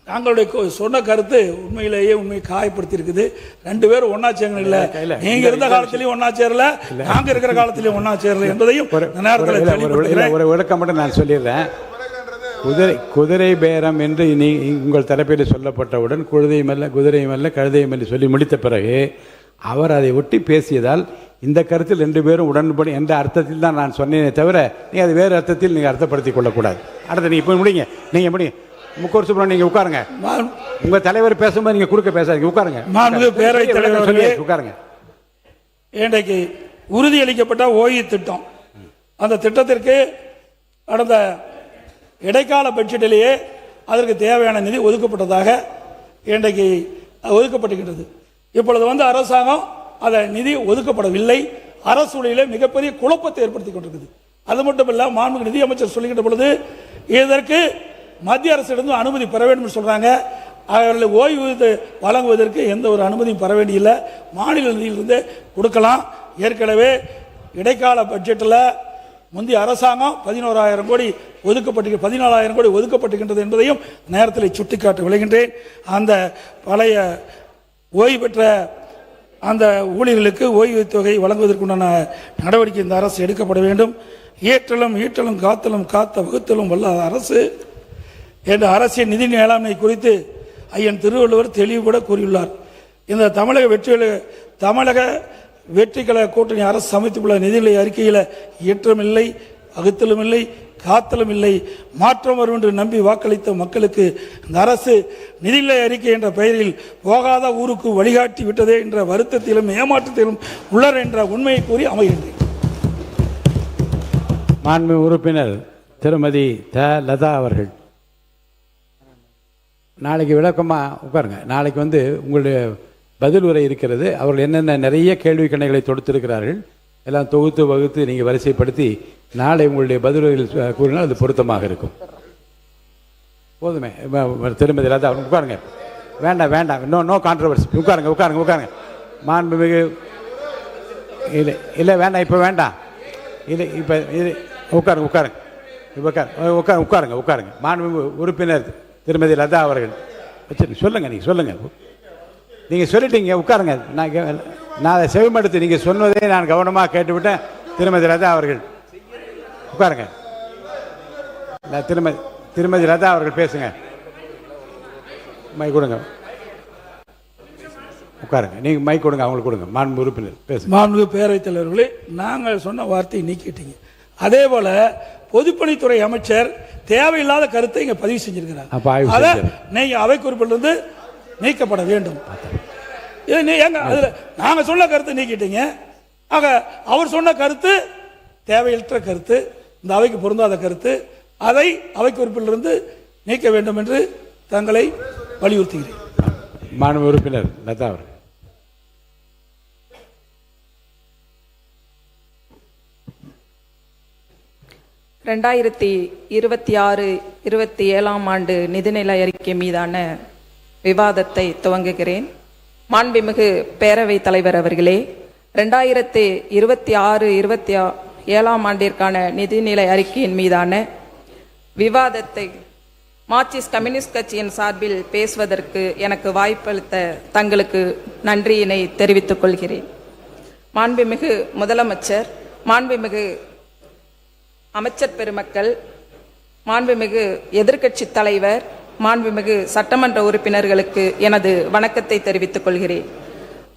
நாங்களுடைய சொன்ன கருத்து உண்மையிலேயே உண்மையை காயப்படுத்தி இருக்குது. 2 பேரும் ஒன்னா சேரல, இல்ல நீங்க இருந்த காலத்திலயும் ஒன்னா சேரல, நாங்க இருக்கிற காலத்திலயும் ஒன்னா சேரல என்பதையும் ஒரு விளக்கம் மட்டும் நான் சொல்லிடுறேன். குதிரை பேரம் என்று உங்கள் தரப்பில் சொல்லப்பட்டவுடன் குதிரையும் அல்ல குதிரையும் அல்ல கழுதையும் அல்ல சொல்லி முடித்த பிறகு அவர் அதை ஒட்டி பேசியதால் இந்த கருத்தில் 2 பேரும் உடன்படி என்ற அர்த்தத்தில் தான் நான் சொன்னேனே தவிர நீங்கள் அது வேறு அர்த்தத்தில் நீங்கள் அர்த்தப்படுத்திக் கொள்ளக்கூடாது. அடுத்து நீங்கள் இப்போ முடிங்க, நீங்கள் முடிங்க. முக்கூர் சுப்ரமணியன், நீங்கள் உட்காருங்க. உங்கள் தலைவர் பேசும்போது நீங்கள் குறுக்க பேசாதீங்க, உட்காருங்க. பேரவைத் தலைவர் உட்காருங்க. இன்றைக்கு உறுதியளிக்கப்பட்ட ஓய்வு திட்டம். அந்த திட்டத்திற்கு கடந்த இடைக்கால பட்ஜெட்டிலேயே அதற்கு தேவையான நிதி ஒதுக்கப்பட்டதாக இன்றைக்கு ஒதுக்கப்பட்டுகின்றது. இப்பொழுது அரசாங்கம் அதை நிதி ஒதுக்கப்படவில்லை. அரசூழிலே மிகப்பெரிய குழப்பத்தை ஏற்படுத்திக் கொண்டிருக்குது. அது மட்டுமல்ல, மாண்புமிகு நிதியமைச்சர் சொல்லுகின்ற பொழுது இதற்கு மத்திய அரசிடம் அனுமதி பெற வேண்டும் என்று சொல்றாங்க. அவர்களை ஓய்வு வழங்குவதற்கு எந்த ஒரு அனுமதியும் பெற வேண்டியில்லை, மாநில நிதியிலிருந்து கொடுக்கலாம். ஏற்கனவே இடைக்கால பட்ஜெட்டில் முந்தைய அரசாங்கம் 14,000 கோடி ஒதுக்கப்பட்டிருக்கின்றது என்பதையும் நேரத்தில் சுட்டிக்காட்ட விளைகின்றேன். அந்த பழைய ஓய்வு பெற்ற அந்த ஊழியர்களுக்கு ஓய்வு தொகை வழங்குவதற்குண்டான நடவடிக்கை இந்த அரசு எடுக்கப்பட வேண்டும். ஈட்டலும் காத்தலும் காத்த வகுத்தலும் வல்ல அரசு என்ற அரசின் நிதி மேலாண்மை குறித்து ஐயன் திருவள்ளுவர் தெளிவுபட கூறியுள்ளார். இந்த தமிழக வெற்றி கழக கூட்டணி அரசு சமைத்துள்ள நிதிநிலை அறிக்கையில் ஈற்றலும் இல்லை, வகுத்தலும் இல்லை, காத்தலும் இல்லை, மாற்றம் வரும் என்று நம்பி வாக்களித்த மக்களுக்கு இந்த அரசு நிதிநிலை அறிக்கை என்ற பெயரில் போகாத ஊருக்கு வழிகாட்டி விட்டதே என்ற வருத்தத்திலும் ஏமாற்றத்திலும் உள்ளர் என்ற உண்மையை கூறி அமைகின்றேன். மாண்பு உறுப்பினர் திருமதி த லதா அவர்கள் நாளைக்கு விளக்கமாக உட்காருங்க. நாளைக்கு உங்களுடைய பதில் உரை இருக்கிறது. அவர்கள் என்னென்ன நிறைய கேள்வி கணைகளை தொடுத்திருக்கிறார்கள் எல்லாம் தொகுத்து வகுத்து நீங்கள் வரிசைப்படுத்தி நாளை உங்களுடைய பதில் உரையில் கூறினால் அது பொருத்தமாக இருக்கும். போதுமே. திருமதி லதா உட்காருங்க. வேண்டாம் நோ கான்ட்ரவர்சி. உட்காருங்க. மாண்புமிகு இல்லை வேண்டாம், இப்போ வேண்டாம். இல்லை இப்போ இது உட்காருங்க. மாண்புமிகு உறுப்பினர் திருமதி லதா அவர்கள் சொல்லுங்க. நீங்கள் சொல்லிட்டீங்க, உட்காருங்க. நான் அதை செவிமடுத்து நீங்கள் சொன்னதே நான் கவனமாக கேட்டுவிட்டேன். திருமதி லதா அவர்கள் உட்காருங்க. திருமதி லதா அவர்கள் பேசுங்க. மை கொடுங்க. உட்காருங்க. நீங்கள் மை கொடுங்க, அவங்களுக்கு கொடுங்க. மாண்பு உறுப்பினர் பேசுங்க. மாண்பு பேரவைத் தலைவர்களே, நாங்கள் சொன்ன வார்த்தையை நீக்கிட்டீங்க. அதே போல பொதுப்பணித்துறை அமைச்சர் தேவையில்லாத கருத்தை இங்க பதிவு செஞ்சிருக்கிறார். அதை நீங்க அவை குறிப்பிலிருந்து நீக்கப்பட வேண்டும். நாங்க சொன்ன கருத்தை நீக்கிட்டீங்க. ஆக அவர் சொன்ன கருத்து தேவையற்ற கருத்து, இந்த அவைக்கு பொருந்தாத கருத்து, அதை அவை குறிப்பிலிருந்து நீக்க வேண்டும் என்று தங்களை வலியுறுத்துகிறேன். மாண்பு உறுப்பினர் லதா அவர்கள். ரெண்டாயிரத்தி 26-27 ஆண்டு நிதிநிலை அறிக்கை மீதான விவாதத்தை துவங்குகிறேன். மாண்புமிகு பேரவைத் தலைவர் அவர்களே, 2026-27 ஆண்டிற்கான நிதிநிலை அறிக்கையின் மீதான விவாதத்தை மார்க்சிஸ்ட் கம்யூனிஸ்ட் கட்சியின் சார்பில் பேசுவதற்கு எனக்கு வாய்ப்பளித்த தங்களுக்கு நன்றியினை தெரிவித்துக் கொள்கிறேன். மாண்புமிகு முதலமைச்சர், மாண்புமிகு அமைச்சர் பெருமக்கள், மாண்புமிகு எதிர்க்கட்சி தலைவர், மாண்புமிகு சட்டமன்ற உறுப்பினர்களுக்கு எனது வணக்கத்தை தெரிவித்துக் கொள்கிறேன்.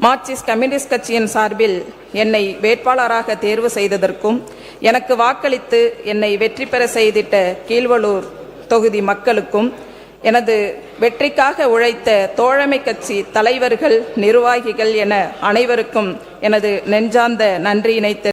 மார்க்சிஸ்ட் கம்யூனிஸ்ட் கட்சியின் சார்பில் என்னை வேட்பாளராக தேர்வு செய்ததற்கும் எனக்கு வாக்களித்து என்னை வெற்றி பெற செய்திட்ட கீழ்வளூர் தொகுதி மக்களுக்கும், எனது வெற்றிக்காக உழைத்த தோழமை கட்சி தலைவர்கள், நிர்வாகிகள் என அனைவருக்கும் எனது நெஞ்சார்ந்த நன்றியினை